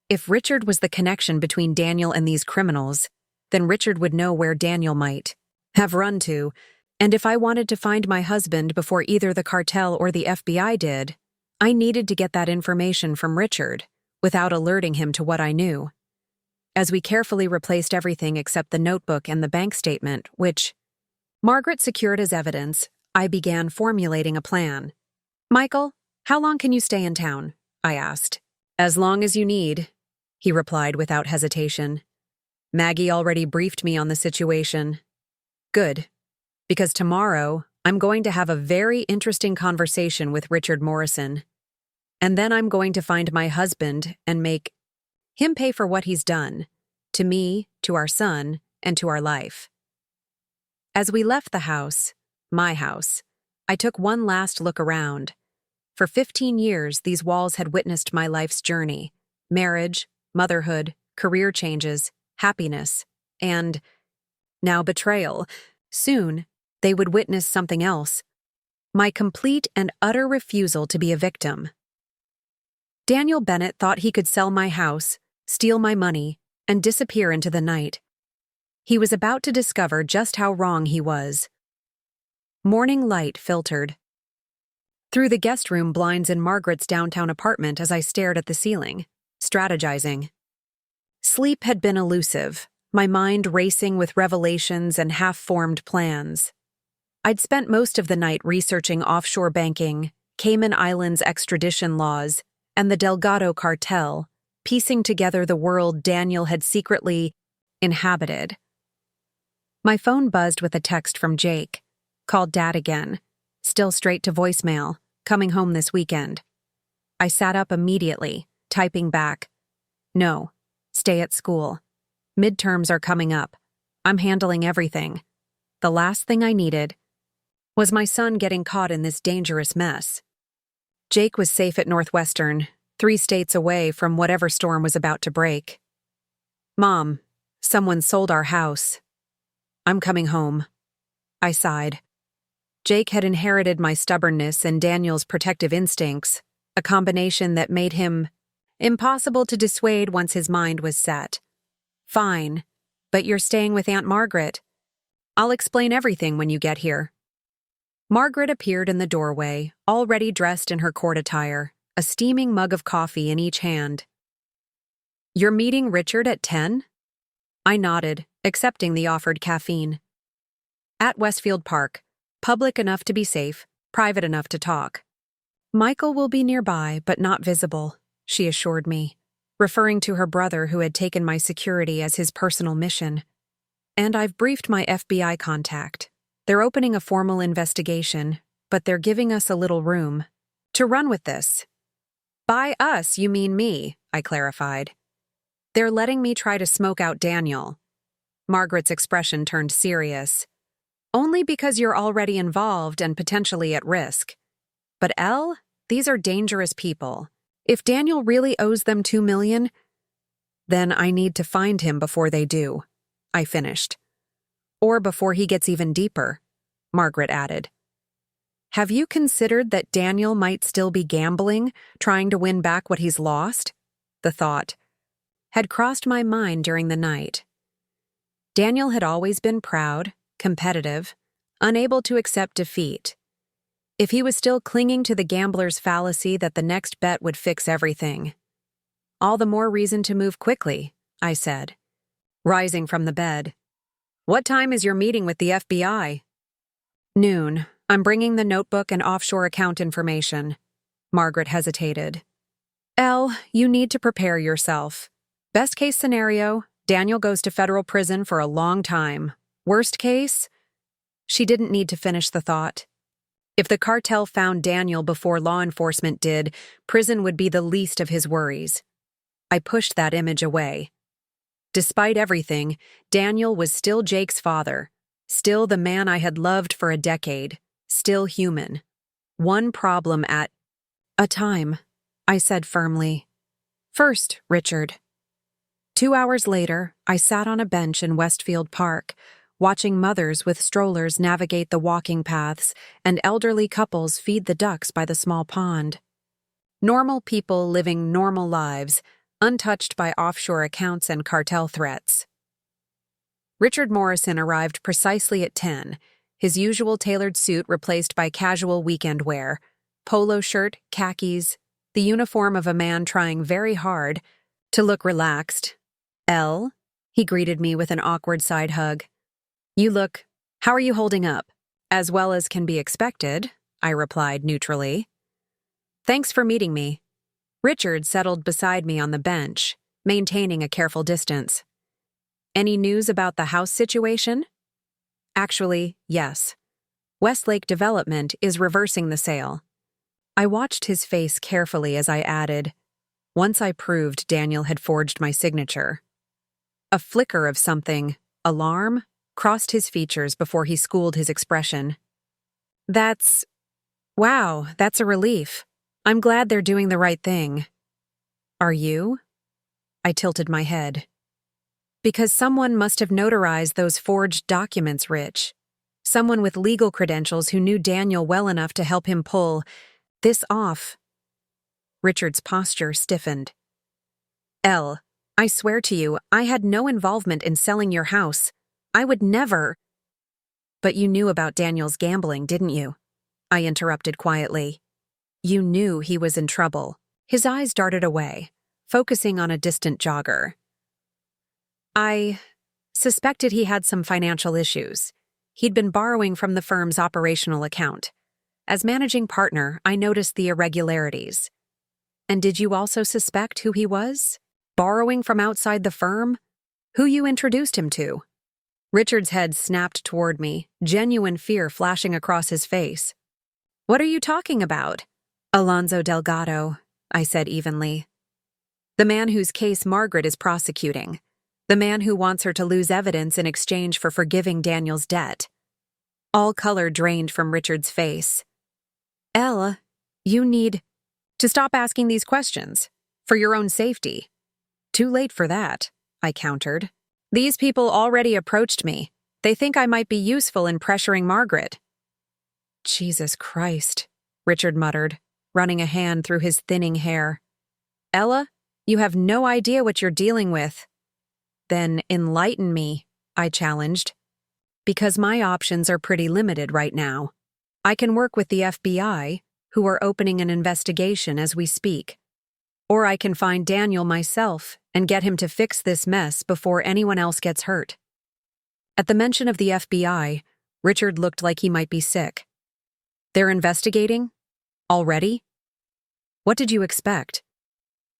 If Richard was the connection between Daniel and these criminals, then Richard would know where Daniel might have run to, and if I wanted to find my husband before either the cartel or the FBI did, I needed to get that information from Richard, without alerting him to what I knew. As we carefully replaced everything except the notebook and the bank statement, which Margaret secured as evidence, I began formulating a plan. "Michael, how long can you stay in town?" I asked. "As long as you need," he replied without hesitation. "Maggie already briefed me on the situation." "Good, because tomorrow I'm going to have a very interesting conversation with Richard Morrison. And then I'm going to find my husband and make him pay for what he's done, to me, to our son, and to our life." As we left the house, my house, I took one last look around. For 15 years, these walls had witnessed my life's journey: marriage, motherhood, career changes, happiness, and now betrayal. Soon, they would witness something else: my complete and utter refusal to be a victim. Daniel Bennett thought he could sell my house, steal my money, and disappear into the night. He was about to discover just how wrong he was. Morning light filtered through the guest room blinds in Margaret's downtown apartment as I stared at the ceiling, strategizing. Sleep had been elusive, my mind racing with revelations and half-formed plans. I'd spent most of the night researching offshore banking, Cayman Islands extradition laws, and the Delgado cartel, piecing together the world Daniel had secretly inhabited. My phone buzzed with a text from Jake. Called Dad again. Still straight to voicemail. Coming home this weekend. I sat up immediately, typing back. "No. Stay at school. Midterms are coming up. I'm handling everything. The last thing I needed was my son getting caught in this dangerous mess." Jake was safe at Northwestern, 3 states away from whatever storm was about to break. "Mom, someone sold our house. I'm coming home." I sighed. Jake had inherited my stubbornness and Daniel's protective instincts, a combination that made him impossible to dissuade once his mind was set. "Fine, but you're staying with Aunt Margaret. I'll explain everything when you get here." Margaret appeared in the doorway, already dressed in her court attire, a steaming mug of coffee in each hand. "You're meeting Richard at 10? I nodded, accepting the offered caffeine. "At Westfield Park. Public enough to be safe, private enough to talk." "Michael will be nearby, but not visible," she assured me, referring to her brother who had taken my security as his personal mission. "And I've briefed my FBI contact. They're opening a formal investigation, but they're giving us a little room to run with this." "By us, you mean me," I clarified. "They're letting me try to smoke out Daniel." Margaret's expression turned serious. "Only because you're already involved and potentially at risk. But Elle, these are dangerous people. If Daniel really owes them $2 million, then I need to find him before they do," I finished. "Or before he gets even deeper," Margaret added. "Have you considered that Daniel might still be gambling, trying to win back what he's lost?" The thought had crossed my mind during the night. Daniel had always been proud, competitive, unable to accept defeat. If he was still clinging to the gambler's fallacy that the next bet would fix everything, all the more reason to move quickly, I said, rising from the bed. "What time is your meeting with the FBI?" "Noon. I'm bringing the notebook and offshore account information." Margaret hesitated. "Elle, you need to prepare yourself. Best case scenario, Daniel goes to federal prison for a long time. Worst case?" She didn't need to finish the thought. If the cartel found Daniel before law enforcement did, prison would be the least of his worries. I pushed that image away. Despite everything, Daniel was still Jake's father, still the man I had loved for a decade, still human. One problem at a time, I said firmly. First, Richard. 2 hours later, I sat on a bench in Westfield Park, watching mothers with strollers navigate the walking paths and elderly couples feed the ducks by the small pond. Normal people living normal lives, untouched by offshore accounts and cartel threats. Richard Morrison arrived precisely at 10, his usual tailored suit replaced by casual weekend wear, polo shirt, khakis, the uniform of a man trying very hard to look relaxed. "Elle," he greeted me with an awkward side hug. How are you holding up?" "As well as can be expected," I replied neutrally. "Thanks for meeting me." Richard settled beside me on the bench, maintaining a careful distance. "Any news about the house situation?" "Actually, yes. Westlake Development is reversing the sale." I watched his face carefully as I added, "Once I proved Daniel had forged my signature." A flicker of something, alarm, crossed his features before he schooled his expression. Wow, that's a relief. I'm glad they're doing the right thing." "Are you?" I tilted my head. "Because someone must have notarized those forged documents, Rich. Someone with legal credentials who knew Daniel well enough to help him pull this off." Richard's posture stiffened. "Elle, I swear to you, I had no involvement in selling your house. I would never—" "But you knew about Daniel's gambling, didn't you?" I interrupted quietly. "You knew he was in trouble." His eyes darted away, focusing on a distant jogger. "I suspected he had some financial issues. He'd been borrowing from the firm's operational account. As managing partner, I noticed the irregularities." "And did you also suspect who he was? Borrowing from outside the firm? Who you introduced him to?" Richard's head snapped toward me, genuine fear flashing across his face. "What are you talking about?" "Alonzo Delgado," I said evenly. "The man whose case Margaret is prosecuting. The man who wants her to lose evidence in exchange for forgiving Daniel's debt." All color drained from Richard's face. "Elle, you need to stop asking these questions. For your own safety." "Too late for that," I countered. "These people already approached me. They think I might be useful in pressuring Margaret." "Jesus Christ," Richard muttered, running a hand through his thinning hair. "Ella, you have no idea what you're dealing with." "Then enlighten me," I challenged. "Because my options are pretty limited right now. I can work with the FBI, who are opening an investigation as we speak. Or I can find Daniel myself and get him to fix this mess before anyone else gets hurt." At the mention of the FBI, Richard looked like he might be sick. "They're investigating? Already? What did you expect?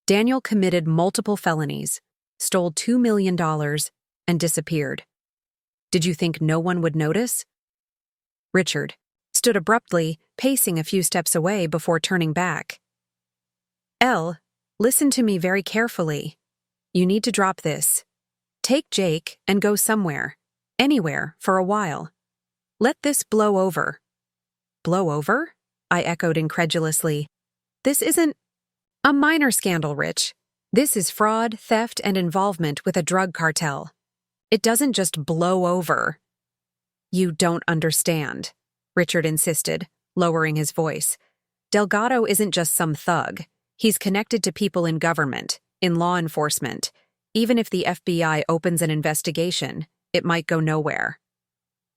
Daniel committed multiple felonies, stole $2 million, and disappeared. Did you think no one would notice?" Richard stood abruptly, pacing a few steps away before turning back. "Elle, listen to me very carefully. You need to drop this. Take Jake and go somewhere, anywhere, for a while. Let this blow over." "Blow over?" I echoed incredulously. "This isn't a minor scandal, Rich. This is fraud, theft, and involvement with a drug cartel. It doesn't just blow over." "You don't understand," Richard insisted, lowering his voice. "Delgado isn't just some thug. He's connected to people in government, in law enforcement. Even if the FBI opens an investigation, it might go nowhere."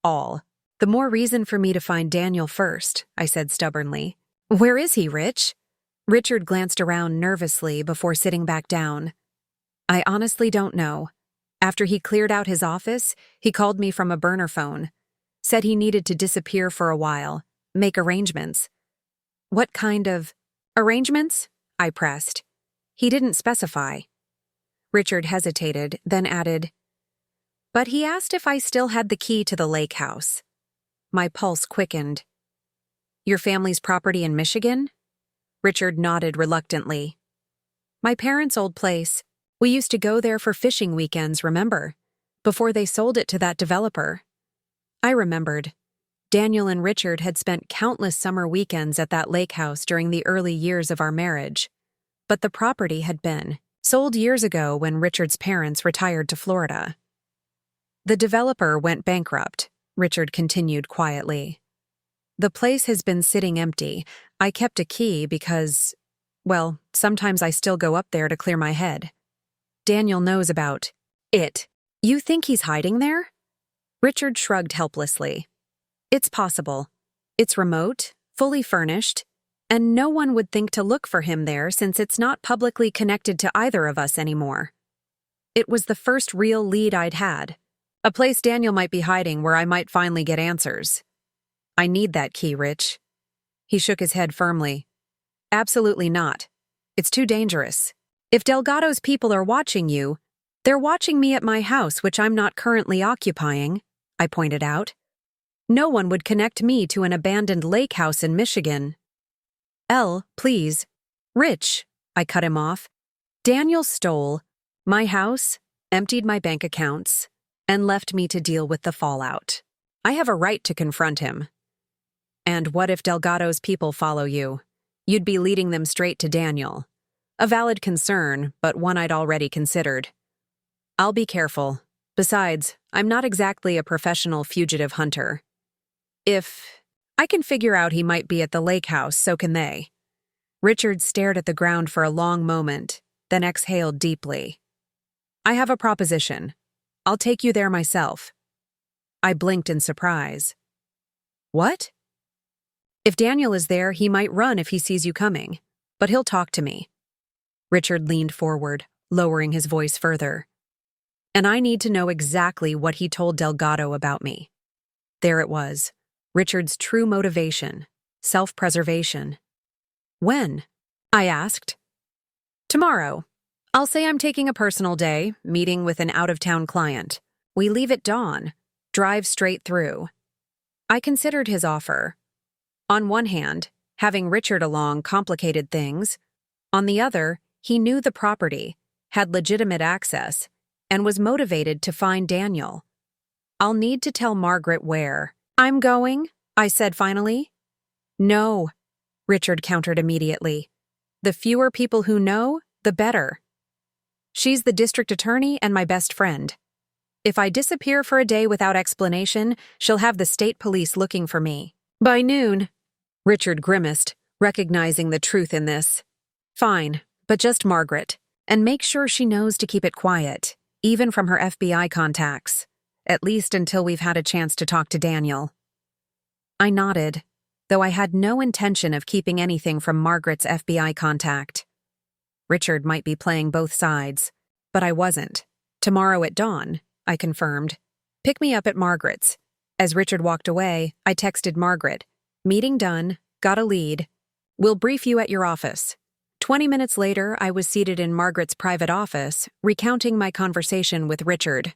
"The more reason for me to find Daniel first," I said stubbornly. "Where is he, Rich?" Richard glanced around nervously before sitting back down. "I honestly don't know. After he cleared out his office, he called me from a burner phone. Said he needed to disappear for a while, make arrangements." "What kind of arrangements?" I pressed. He didn't specify. Richard hesitated, then added, "But he asked if I still had the key to the lake house." My pulse quickened. Your family's property in Michigan? Richard nodded reluctantly. My parents' old place. We used to go there for fishing weekends, remember? Before they sold it to that developer. I remembered. Daniel and Richard had spent countless summer weekends at that lake house during the early years of our marriage. But the property had been sold years ago when Richard's parents retired to Florida. The developer went bankrupt, Richard continued quietly. The place has been sitting empty. I kept a key because, well, sometimes I still go up there to clear my head. Daniel knows about it. You think he's hiding there? Richard shrugged helplessly. It's possible. It's remote, fully furnished, and no one would think to look for him there since it's not publicly connected to either of us anymore. It was the first real lead I'd had. A place Daniel might be hiding where I might finally get answers. I need that key, Rich. He shook his head firmly. Absolutely not. It's too dangerous. If Delgado's people are watching you, they're watching me at my house, which I'm not currently occupying, I pointed out. No one would connect me to an abandoned lake house in Michigan. Please. Rich, I cut him off. Daniel stole my house, emptied my bank accounts, and left me to deal with the fallout. I have a right to confront him. And what if Delgado's people follow you? You'd be leading them straight to Daniel. A valid concern, but one I'd already considered. I'll be careful. Besides, I'm not exactly a professional fugitive hunter. If I can figure out he might be at the lake house, so can they. Richard stared at the ground for a long moment, then exhaled deeply. I have a proposition. I'll take you there myself. I blinked in surprise. What? If Daniel is there, he might run if he sees you coming, but he'll talk to me. Richard leaned forward, lowering his voice further. And I need to know exactly what he told Delgado about me. There it was, Richard's true motivation, self-preservation. When? I asked. Tomorrow. I'll say I'm taking a personal day, meeting with an out-of-town client. We leave at dawn, drive straight through. I considered his offer. On one hand, having Richard along complicated things. On the other, he knew the property, had legitimate access, and was motivated to find Daniel. I'll need to tell Margaret where I'm going, I said finally. No, Richard countered immediately. The fewer people who know, the better. She's the district attorney and my best friend. If I disappear for a day without explanation, she'll have the state police looking for me. By noon, Richard grimaced, recognizing the truth in this. Fine, but just Margaret, and make sure she knows to keep it quiet, even from her FBI contacts, at least until we've had a chance to talk to Daniel. I nodded, though I had no intention of keeping anything from Margaret's FBI contact. Richard might be playing both sides, but I wasn't. Tomorrow at dawn, I confirmed. Pick me up at Margaret's. As Richard walked away, I texted Margaret. Meeting done, got a lead. We'll brief you at your office. 20 minutes later, I was seated in Margaret's private office, recounting my conversation with Richard.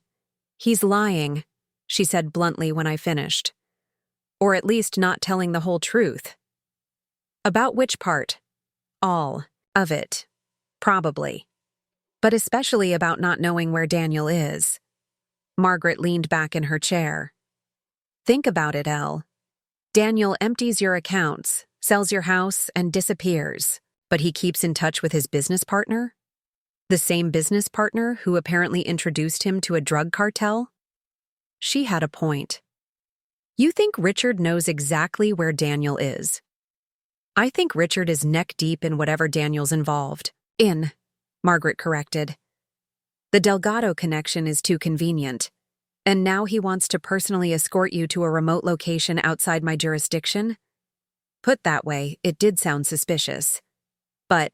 He's lying, she said bluntly when I finished. Or at least not telling the whole truth. About which part? All of it. Probably. But especially about not knowing where Daniel is. Margaret leaned back in her chair. Think about it, Elle. Daniel empties your accounts, sells your house, and disappears, but he keeps in touch with his business partner? The same business partner who apparently introduced him to a drug cartel? She had a point. You think Richard knows exactly where Daniel is? I think Richard is neck-deep in whatever Daniel's involved. Margaret corrected. The Delgado connection is too convenient, and now he wants to personally escort you to a remote location outside my jurisdiction? Put that way, it did sound suspicious. But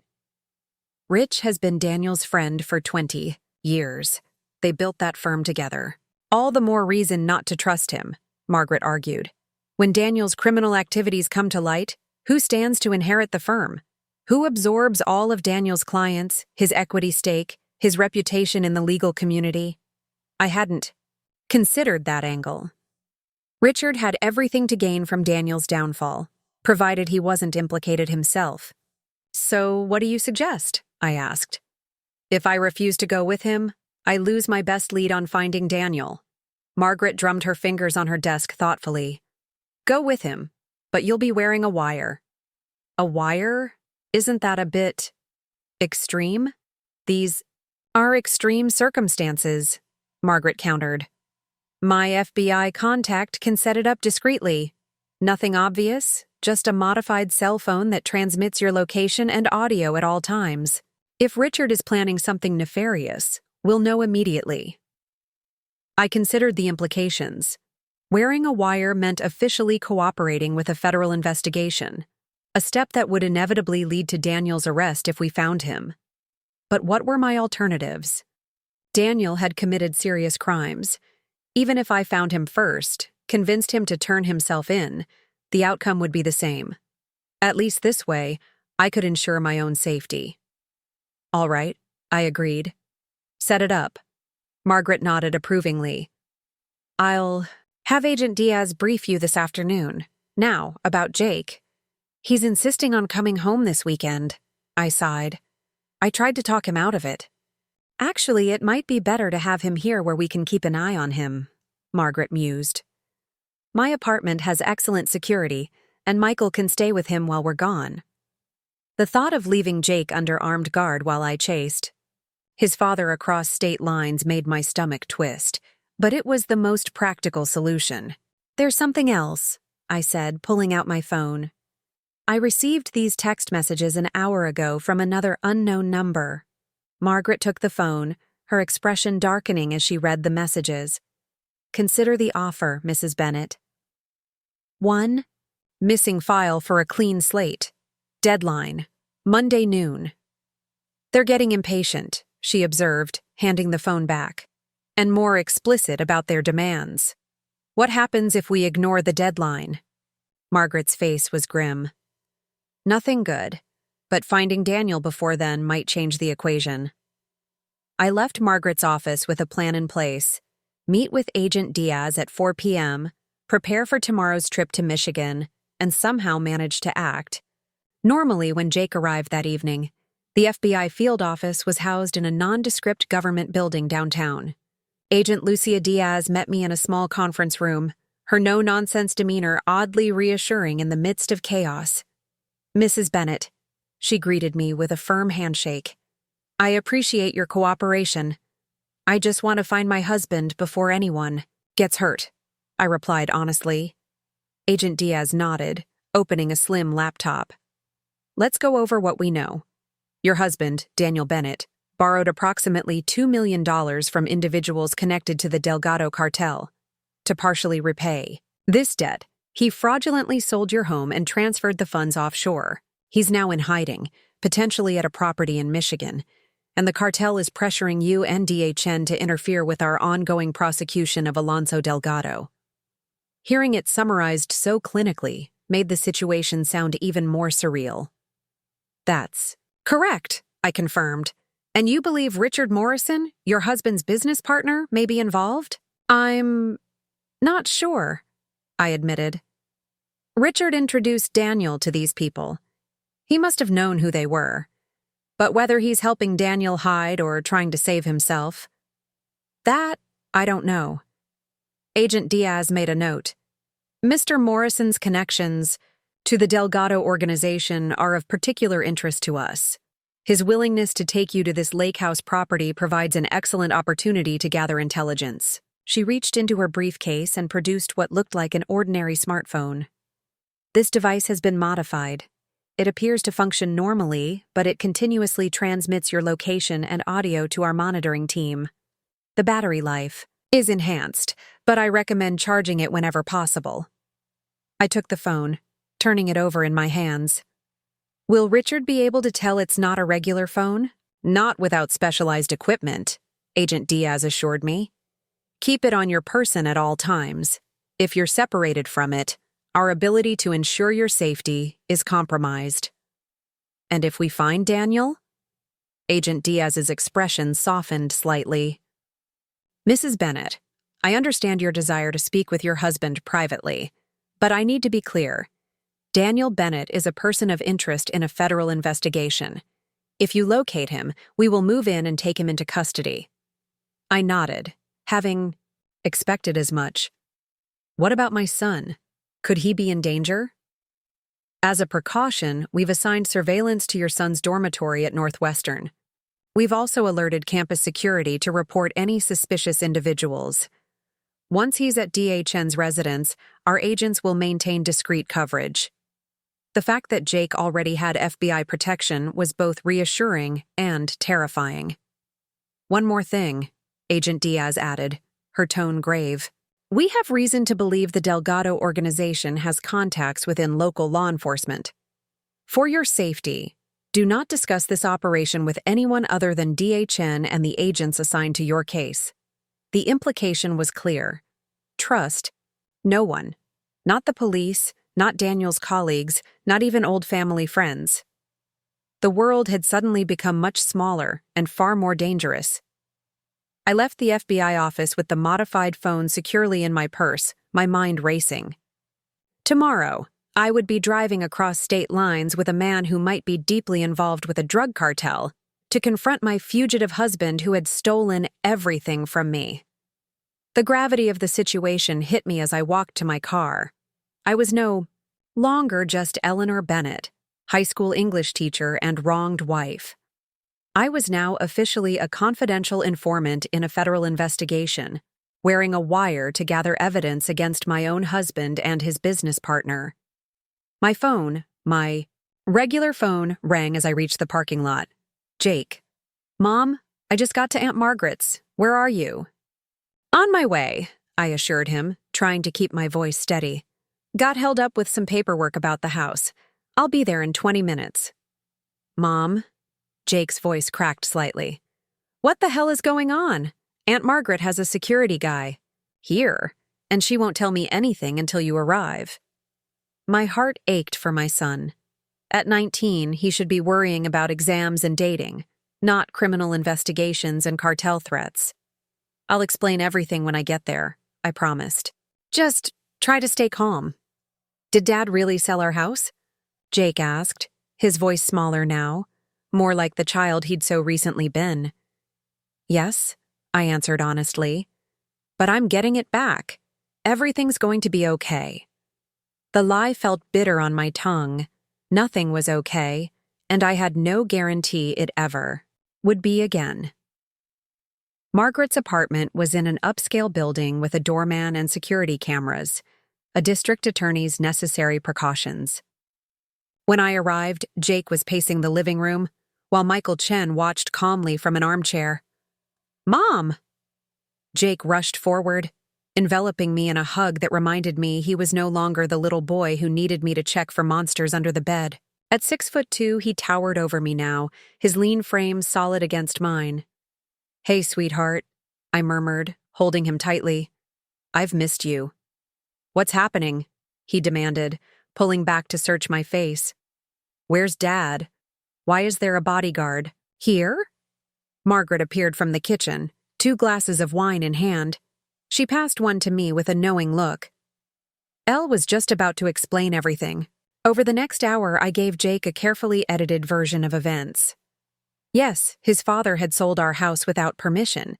Rich has been Daniel's friend for 20 years. They built that firm together. All the more reason not to trust him, Margaret argued. When Daniel's criminal activities come to light, who stands to inherit the firm? Who absorbs all of Daniel's clients, his equity stake, his reputation in the legal community? I hadn't considered that angle. Richard had everything to gain from Daniel's downfall. provided he wasn't implicated himself. "So what do you suggest?" I asked. "If I refuse to go with him, I lose my best lead on finding Daniel." Margaret drummed her fingers on her desk thoughtfully. "Go with him, but you'll be wearing a wire." "A wire? Isn't that a bit extreme?" "These are extreme circumstances," Margaret countered. "My FBI contact can set it up discreetly. Nothing obvious, just a modified cell phone that transmits your location and audio at all times. If Richard is planning something nefarious, we'll know immediately." I considered the implications. Wearing a wire meant officially cooperating with a federal investigation, a step that would inevitably lead to Daniel's arrest if we found him. But what were my alternatives? Daniel had committed serious crimes. Even if I found him first, convinced him to turn himself in, the outcome would be the same. At least this way, I could ensure my own safety. "All right," I agreed. "Set it up." Margaret nodded approvingly. "I'll have Agent Diaz brief you this afternoon. Now, about Jake. He's insisting on coming home this weekend." I sighed. I tried to talk him out of it. "Actually, it might be better to have him here where we can keep an eye on him," Margaret mused. "My apartment has excellent security, and Michael can stay with him while we're gone." The thought of leaving Jake under armed guard while I chased his father across state lines made my stomach twist, but it was the most practical solution. "There's something else," I said, pulling out my phone. "I received these text messages an hour ago from another unknown number." Margaret took the phone, her expression darkening as she read the messages. "Consider the offer, Mrs. Bennett." 1. Missing file for a clean slate. Deadline. Monday noon. "They're getting impatient," she observed, handing the phone back, "and more explicit about their demands. What happens if we ignore the deadline?" Margaret's face was grim. "Nothing good, but finding Daniel before then might change the equation." I left Margaret's office with a plan in place: meet with Agent Diaz at 4 p.m., prepare for tomorrow's trip to Michigan, and somehow manage to act. Normally, when Jake arrived that evening, the FBI field office was housed in a nondescript government building downtown. Agent Lucia Diaz met me in a small conference room, her no-nonsense demeanor oddly reassuring in the midst of chaos. "Mrs. Bennett," she greeted me with a firm handshake. "I appreciate your cooperation. I just want to find my husband before anyone gets hurt," I replied honestly. Agent Diaz nodded, opening a slim laptop. "Let's go over what we know. Your husband, Daniel Bennett, borrowed approximately $2 million from individuals connected to the Delgado cartel. To partially repay this debt, he fraudulently sold your home and transferred the funds offshore. He's now in hiding, potentially at a property in Michigan, and the cartel is pressuring you and DHN to interfere with our ongoing prosecution of Alonso Delgado." Hearing it summarized so clinically made the situation sound even more surreal. "That's correct," I confirmed. "And you believe Richard Morrison, your husband's business partner, may be involved?" "I'm not sure," I admitted. "Richard introduced Daniel to these people. He must have known who they were. But whether he's helping Daniel hide or trying to save himself, that I don't know." Agent Diaz made a note. "Mr. Morrison's connections to the Delgado organization are of particular interest to us. His willingness to take you to this lake house property provides an excellent opportunity to gather intelligence." She reached into her briefcase and produced what looked like an ordinary smartphone. "This device has been modified. It appears to function normally, but it continuously transmits your location and audio to our monitoring team. The battery life is enhanced, but I recommend charging it whenever possible." I took the phone, turning it over in my hands. "Will Richard be able to tell it's not a regular phone?" "Not without specialized equipment," Agent Diaz assured me. "Keep it on your person at all times. If you're separated from it, our ability to ensure your safety is compromised." "And if we find Daniel?" Agent Diaz's expression softened slightly. "Mrs. Bennett, I understand your desire to speak with your husband privately, but I need to be clear. Daniel Bennett is a person of interest in a federal investigation. If you locate him, we will move in and take him into custody. I nodded, having expected as much. What about my son? Could he be in danger? As a precaution, we've assigned surveillance to your son's dormitory at Northwestern. We've also alerted campus security to report any suspicious individuals. Once he's at DHN's residence, our agents will maintain discreet coverage. The fact that Jake already had FBI protection was both reassuring and terrifying. One more thing, Agent Diaz added, her tone grave. We have reason to believe the Delgado organization has contacts within local law enforcement. For your safety, do not discuss this operation with anyone other than DHN and the agents assigned to your case. The implication was clear. Trust no one. Not the police, not Daniel's colleagues, not even old family friends. The world had suddenly become much smaller and far more dangerous. I left the FBI office with the modified phone securely in my purse, my mind racing. Tomorrow, I would be driving across state lines with a man who might be deeply involved with a drug cartel to confront my fugitive husband who had stolen everything from me. The gravity of the situation hit me as I walked to my car. I was no longer just Eleanor Bennett, high school English teacher and wronged wife. I was now officially a confidential informant in a federal investigation, wearing a wire to gather evidence against my own husband and his business partner. My regular phone, rang as I reached the parking lot. Jake. Mom, I just got to Aunt Margaret's. Where are you? On my way, I assured him, trying to keep my voice steady. Got held up with some paperwork about the house. I'll be there in 20 minutes. Mom? Jake's voice cracked slightly. What the hell is going on? Aunt Margaret has a security guy. Here, and she won't tell me anything until you arrive. My heart ached for my son. At 19, he should be worrying about exams and dating, not criminal investigations and cartel threats. I'll explain everything when I get there, I promised. Just try to stay calm. Did Dad really sell our house? Jake asked, his voice smaller now, more like the child he'd so recently been. Yes, I answered honestly. But I'm getting it back. Everything's going to be okay. The lie felt bitter on my tongue. Nothing was okay, and I had no guarantee it ever would be again. Margaret's apartment was in an upscale building with a doorman and security cameras, a district attorney's necessary precautions. When I arrived, Jake was pacing the living room, while Michael Chen watched calmly from an armchair. Mom! Jake rushed forward, enveloping me in a hug that reminded me he was no longer the little boy who needed me to check for monsters under the bed. At 6'2", he towered over me now, his lean frame solid against mine. Hey, sweetheart, I murmured, holding him tightly. I've missed you. What's happening? He demanded, pulling back to search my face. Where's Dad? Why is there a bodyguard? Here? Margaret appeared from the kitchen, 2 glasses of wine in hand. She passed one to me with a knowing look. Elle was just about to explain everything. Over the next hour, I gave Jake a carefully edited version of events. Yes, his father had sold our house without permission.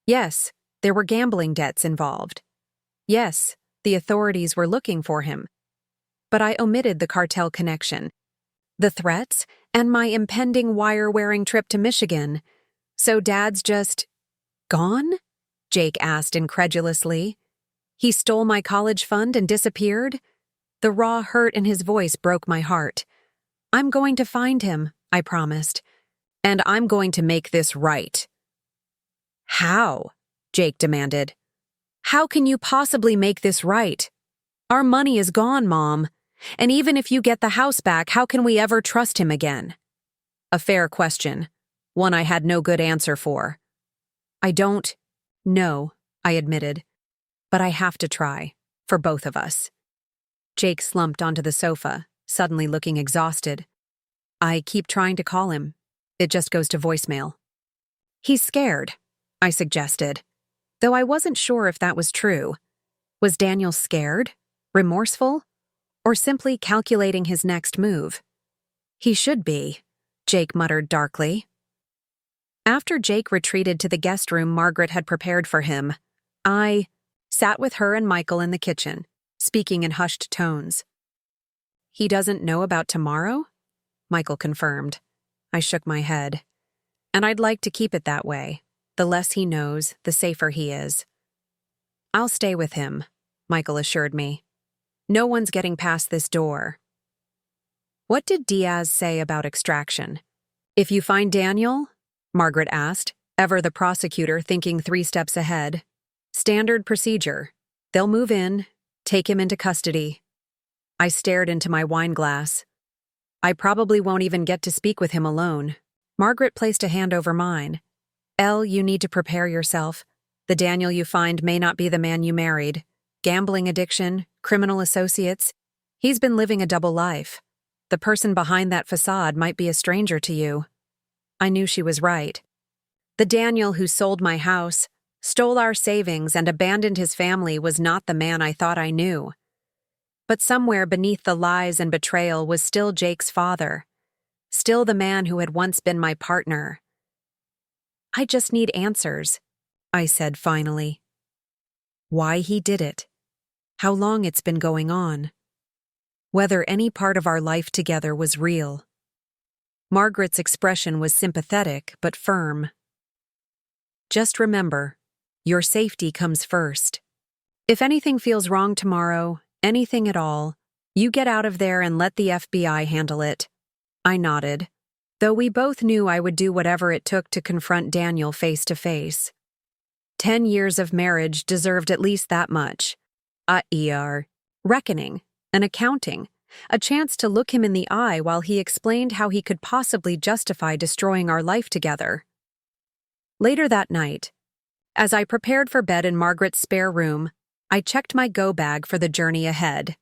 Yes, there were gambling debts involved. Yes, the authorities were looking for him. But I omitted the cartel connection, the threats, and my impending wire-wearing trip to Michigan. So Dad's just gone? Jake asked incredulously. He stole my college fund and disappeared? The raw hurt in his voice broke my heart. I'm going to find him, I promised. And I'm going to make this right. How? Jake demanded. How can you possibly make this right? Our money is gone, Mom. And even if you get the house back, how can we ever trust him again? A fair question, one I had no good answer for. I don't know, I admitted. But I have to try, for both of us. Jake slumped onto the sofa, suddenly looking exhausted. I keep trying to call him. It just goes to voicemail. He's scared, I suggested, though I wasn't sure if that was true. Was Daniel scared? Remorseful? or simply calculating his next move? He should be, Jake muttered darkly. After Jake retreated to the guest room Margaret had prepared for him, I sat with her and Michael in the kitchen, speaking in hushed tones. He doesn't know about tomorrow? Michael confirmed. I shook my head. And I'd like to keep it that way. The less he knows, the safer he is. I'll stay with him, Michael assured me. No one's getting past this door. What did Diaz say about extraction? If you find Daniel? Margaret asked, ever the prosecutor thinking 3 steps ahead. Standard procedure. They'll move in, take him into custody. I stared into my wine glass. I probably won't even get to speak with him alone. Margaret placed a hand over mine. Elle, you need to prepare yourself. The Daniel you find may not be the man you married. Gambling addiction, criminal associates. He's been living a double life. The person behind that facade might be a stranger to you. I knew she was right. The Daniel who sold my house, stole our savings, and abandoned his family was not the man I thought I knew. But somewhere beneath the lies and betrayal was still Jake's father, still the man who had once been my partner. I just need answers, I said finally. Why he did it, how long it's been going on, whether any part of our life together was real. Margaret's expression was sympathetic but firm. Just remember, your safety comes first. If anything feels wrong tomorrow, anything at all, you get out of there and let the FBI handle it. I nodded, though we both knew I would do whatever it took to confront Daniel face to face. 10 years of marriage deserved at least that much. Reckoning, an accounting, a chance to look him in the eye while he explained how he could possibly justify destroying our life together. Later that night, as I prepared for bed in Margaret's spare room, I checked my go bag for the journey ahead.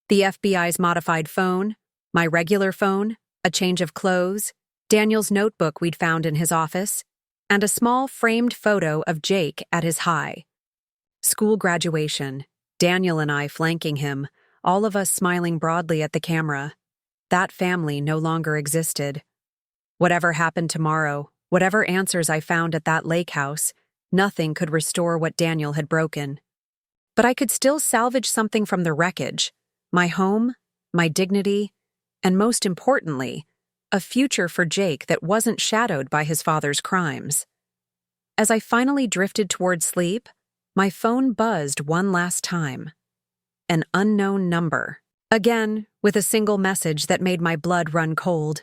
The FBI's modified phone, my regular phone, a change of clothes, Daniel's notebook we'd found in his office, and a small framed photo of Jake at his high. School graduation, Daniel and I flanking him, all of us smiling broadly at the camera. That family no longer existed. Whatever happened tomorrow, whatever answers I found at that lake house, nothing could restore what Daniel had broken. But I could still salvage something from the wreckage, my home, my dignity, and most importantly, a future for Jake that wasn't shadowed by his father's crimes. As I finally drifted toward sleep, my phone buzzed one last time. An unknown number. Again, with a single message that made my blood run cold.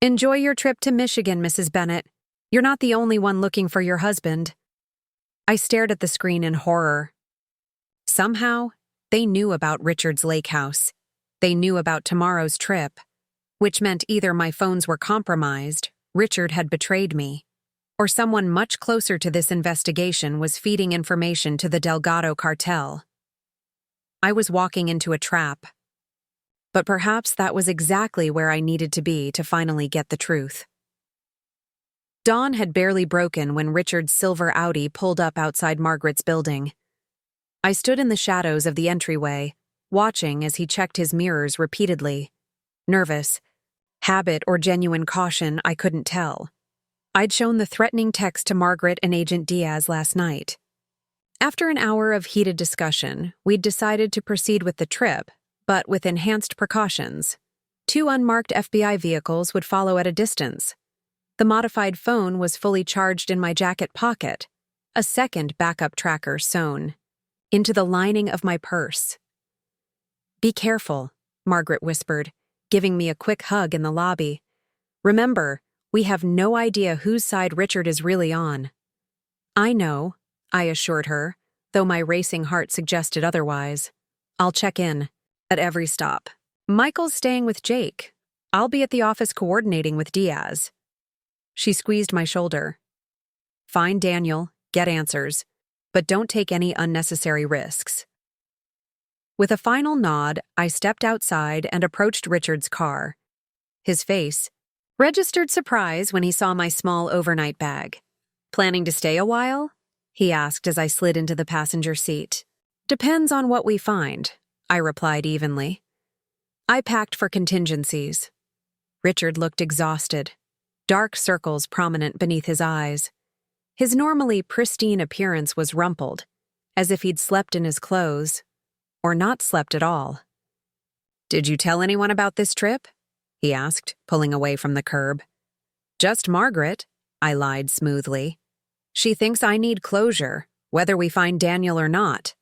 Enjoy your trip to Michigan, Mrs. Bennett. You're not the only one looking for your husband. I stared at the screen in horror. Somehow, they knew about Richard's lake house. They knew about tomorrow's trip, which meant either my phones were compromised, Richard had betrayed me, or someone much closer to this investigation was feeding information to the Delgado cartel. I was walking into a trap. But perhaps that was exactly where I needed to be to finally get the truth. Dawn had barely broken when Richard's silver Audi pulled up outside Margaret's building. I stood in the shadows of the entryway, watching as he checked his mirrors repeatedly. Nervous. Habit or genuine caution, I couldn't tell. I'd shown the threatening text to Margaret and Agent Diaz last night. After an hour of heated discussion, we'd decided to proceed with the trip, but with enhanced precautions. 2 unmarked FBI vehicles would follow at a distance. The modified phone was fully charged in my jacket pocket, a second backup tracker sewn into the lining of my purse. Be careful, Margaret whispered, giving me a quick hug in the lobby. Remember, we have no idea whose side Richard is really on. I know, I assured her, though my racing heart suggested otherwise. I'll check in at every stop. Michael's staying with Jake. I'll be at the office coordinating with Diaz. She squeezed my shoulder. Find Daniel, get answers, but don't take any unnecessary risks. With a final nod, I stepped outside and approached Richard's car. His face registered surprise when he saw my small overnight bag. Planning to stay a while? He asked as I slid into the passenger seat. Depends on what we find, I replied evenly. I packed for contingencies. Richard looked exhausted, dark circles prominent beneath his eyes. His normally pristine appearance was rumpled, as if he'd slept in his clothes, or not slept at all. "Did you tell anyone about this trip?" he asked, pulling away from the curb. "Just Margaret," I lied smoothly. "She thinks I need closure, whether we find Daniel or not."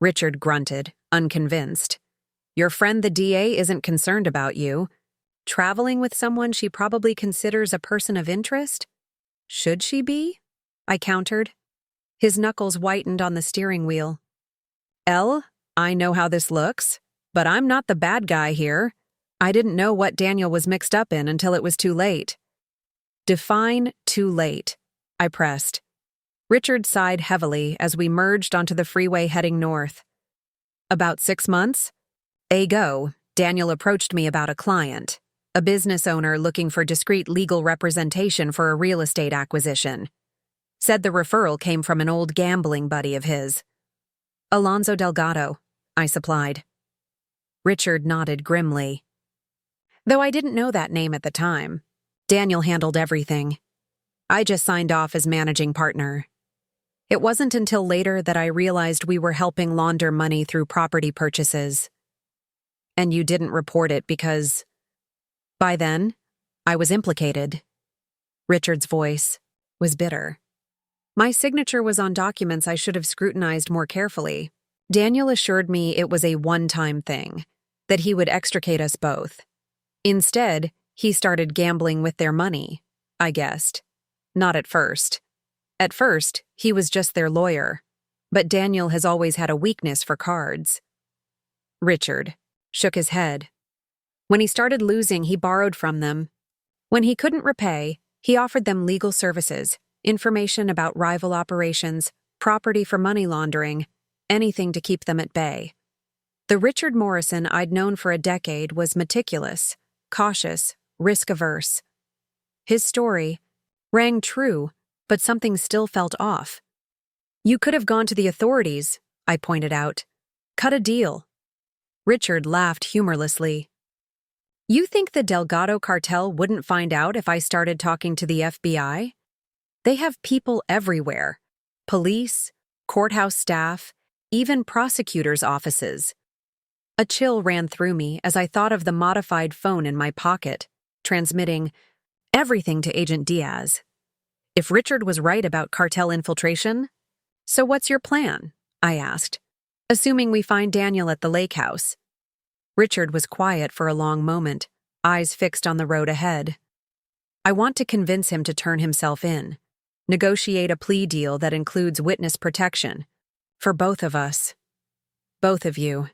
Richard grunted, unconvinced. "Your friend the DA isn't concerned about you. Traveling with someone she probably considers a person of interest? Should she be?" I countered. His knuckles whitened on the steering wheel. "Elle, I know how this looks, but I'm not the bad guy here. I didn't know what Daniel was mixed up in until it was too late." "Define too late," I pressed. Richard sighed heavily as we merged onto the freeway heading north. "About 6 months ago, Daniel approached me about a client, a business owner looking for discreet legal representation for a real estate acquisition. Said the referral came from an old gambling buddy of his." "Alonzo Delgado," I supplied. Richard nodded grimly. Though I didn't know that name at the time, Daniel handled everything. I just signed off as managing partner. It wasn't until later that I realized we were helping launder money through property purchases. "And you didn't report it because—" "By then, I was implicated." Richard's voice was bitter. "My signature was on documents I should have scrutinized more carefully. Daniel assured me it was a one-time thing, that he would extricate us both. Instead, he started gambling with their money, I guessed. Not at first. At first, he was just their lawyer. But Daniel has always had a weakness for cards." Richard shook his head. "When he started losing, he borrowed from them. When he couldn't repay, he offered them legal services, information about rival operations, property for money laundering, anything to keep them at bay. The Richard Morrison I'd known for a decade was meticulous, cautious, risk-averse. His story rang true, but something still felt off. "You could have gone to the authorities," I pointed out. "Cut a deal." Richard laughed humorlessly. "You think the Delgado cartel wouldn't find out if I started talking to the FBI? They have people everywhere. Police, courthouse staff, even prosecutors' offices." A chill ran through me as I thought of the modified phone in my pocket, transmitting everything to Agent Diaz. If Richard was right about cartel infiltration, "So what's your plan?" I asked, "assuming we find Daniel at the lake house." Richard was quiet for a long moment, eyes fixed on the road ahead. "I want to convince him to turn himself in, negotiate a plea deal that includes witness protection. For both of us." "Both of you,"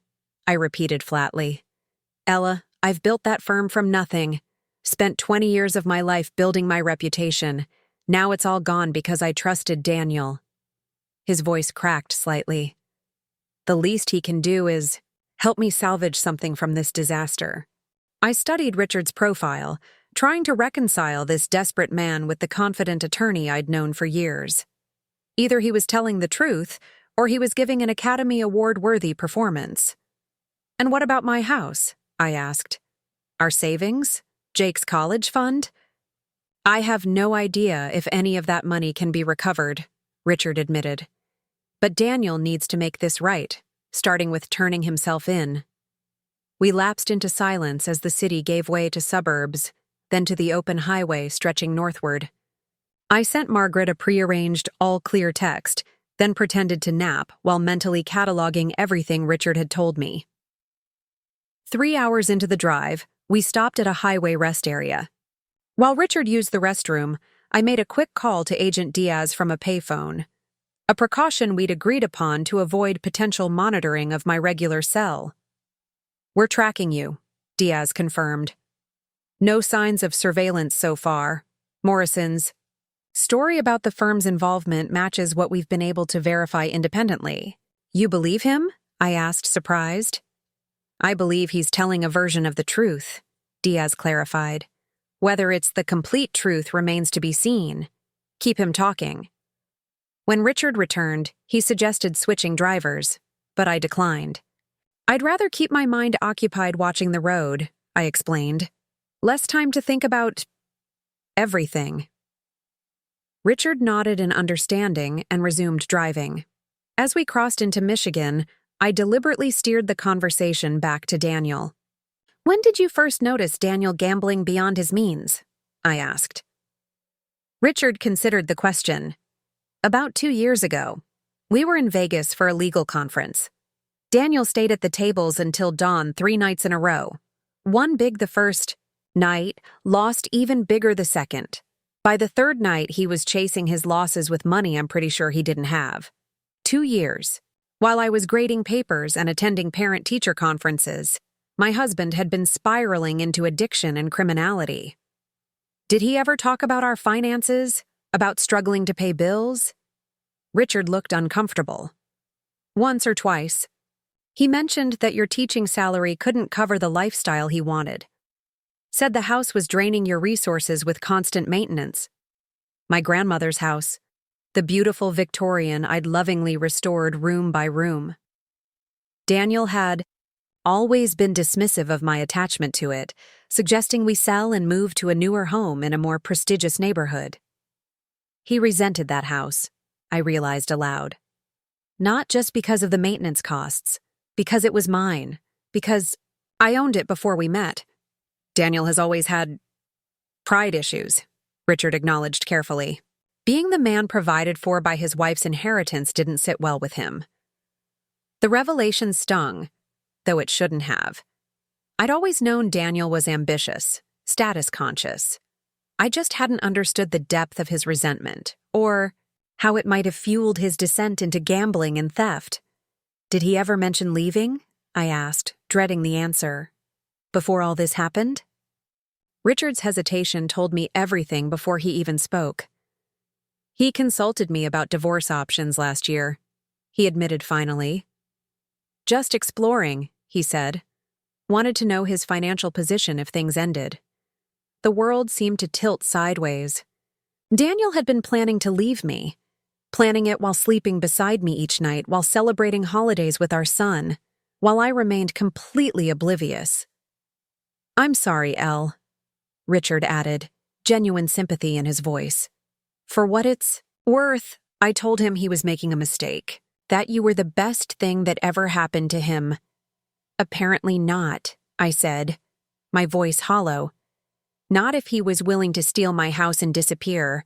I repeated flatly. "Ella, I've built that firm from nothing. Spent 20 years of my life building my reputation. Now it's all gone because I trusted Daniel." His voice cracked slightly. "The least he can do is help me salvage something from this disaster." I studied Richard's profile, trying to reconcile this desperate man with the confident attorney I'd known for years. Either he was telling the truth, or he was giving an Academy Award-worthy performance. "And what about my house?" I asked. "Our savings? Jake's college fund?" "I have no idea if any of that money can be recovered," Richard admitted. "But Daniel needs to make this right, starting with turning himself in." We lapsed into silence as the city gave way to suburbs, then to the open highway stretching northward. I sent Margaret a prearranged, all-clear text, then pretended to nap while mentally cataloging everything Richard had told me. 3 hours into the drive, we stopped at a highway rest area. While Richard used the restroom, I made a quick call to Agent Diaz from a payphone, a precaution we'd agreed upon to avoid potential monitoring of my regular cell. "We're tracking you," Diaz confirmed. "No signs of surveillance so far. Morrison's story about the firm's involvement matches what we've been able to verify independently." "You believe him?" I asked, surprised. "I believe he's telling a version of the truth," Diaz clarified. "Whether it's the complete truth remains to be seen. Keep him talking." When Richard returned, he suggested switching drivers, but I declined. I'd rather keep my mind occupied watching the road, I explained. Less time to think about everything. Richard nodded in understanding and resumed driving. As we crossed into Michigan, I deliberately steered the conversation back to Daniel. When did you first notice Daniel gambling beyond his means? I asked. Richard considered the question. About 2 years ago. We were in Vegas for a legal conference. Daniel stayed at the tables until dawn 3 nights in a row. Won big the first night, lost even bigger the second. By the third night, he was chasing his losses with money I'm pretty sure he didn't have. 2 years. While I was grading papers and attending parent-teacher conferences, my husband had been spiraling into addiction and criminality. Did he ever talk about our finances? About struggling to pay bills? Richard looked uncomfortable. Once or twice. He mentioned that your teaching salary couldn't cover the lifestyle he wanted. Said the house was draining your resources with constant maintenance. My grandmother's house. The beautiful Victorian I'd lovingly restored room by room. Daniel had always been dismissive of my attachment to it, suggesting we sell and move to a newer home in a more prestigious neighborhood. He resented that house, I realized aloud. Not just because of the maintenance costs, because it was mine, because I owned it before we met. Daniel has always had pride issues, Richard acknowledged carefully. Being the man provided for by his wife's inheritance didn't sit well with him. The revelation stung, though it shouldn't have. I'd always known Daniel was ambitious, status-conscious. I just hadn't understood the depth of his resentment, or how it might have fueled his descent into gambling and theft. Did he ever mention leaving? I asked, dreading the answer. Before all this happened? Richard's hesitation told me everything before he even spoke. He consulted me about divorce options last year, he admitted finally. Just exploring, he said. Wanted to know his financial position if things ended. The world seemed to tilt sideways. Daniel had been planning to leave me, planning it while sleeping beside me each night, while celebrating holidays with our son, while I remained completely oblivious. I'm sorry, Elle, Richard added, genuine sympathy in his voice. For what it's worth, I told him he was making a mistake, that you were the best thing that ever happened to him. Apparently not, I said, my voice hollow. Not if he was willing to steal my house and disappear.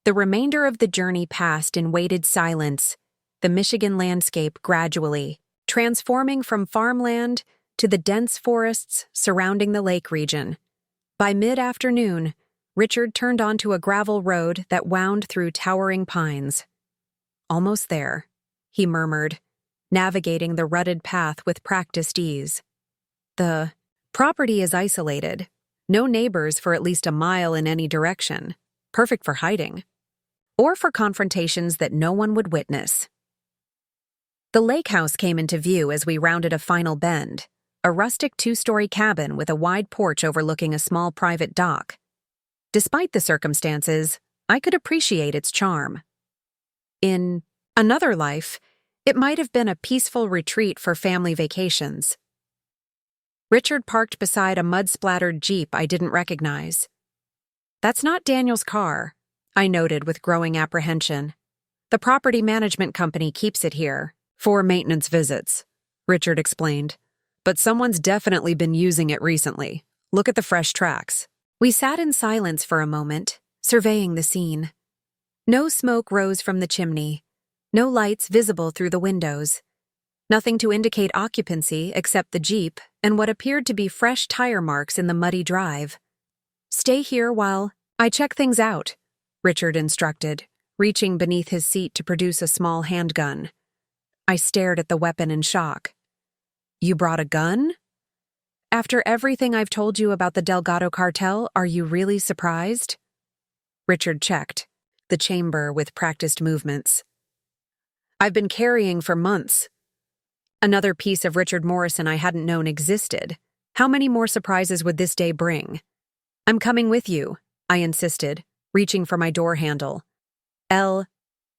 The remainder of the journey passed in weighted silence, the Michigan landscape gradually, transforming from farmland to the dense forests surrounding the lake region. By mid-afternoon, Richard turned onto a gravel road that wound through towering pines. Almost there, he murmured, navigating the rutted path with practiced ease. The property is isolated. No neighbors for at least a mile in any direction. Perfect for hiding. Or for confrontations that no one would witness. The lake house came into view as we rounded a final bend, a rustic 2-story cabin with a wide porch overlooking a small private dock. Despite the circumstances, I could appreciate its charm. In another life, it might have been a peaceful retreat for family vacations. Richard parked beside a mud-splattered Jeep I didn't recognize. That's not Daniel's car, I noted with growing apprehension. The property management company keeps it here for maintenance visits, Richard explained. But someone's definitely been using it recently. Look at the fresh tracks. We sat in silence for a moment, surveying the scene. No smoke rose from the chimney. No lights visible through the windows. Nothing to indicate occupancy except the Jeep and what appeared to be fresh tire marks in the muddy drive. Stay here while I check things out, Richard instructed, reaching beneath his seat to produce a small handgun. I stared at the weapon in shock. You brought a gun? After everything I've told you about the Delgado cartel, are you really surprised? Richard checked, the chamber with practiced movements. I've been carrying for months. Another piece of Richard Morrison I hadn't known existed. How many more surprises would this day bring? I'm coming with you, I insisted, reaching for my door handle. Elle,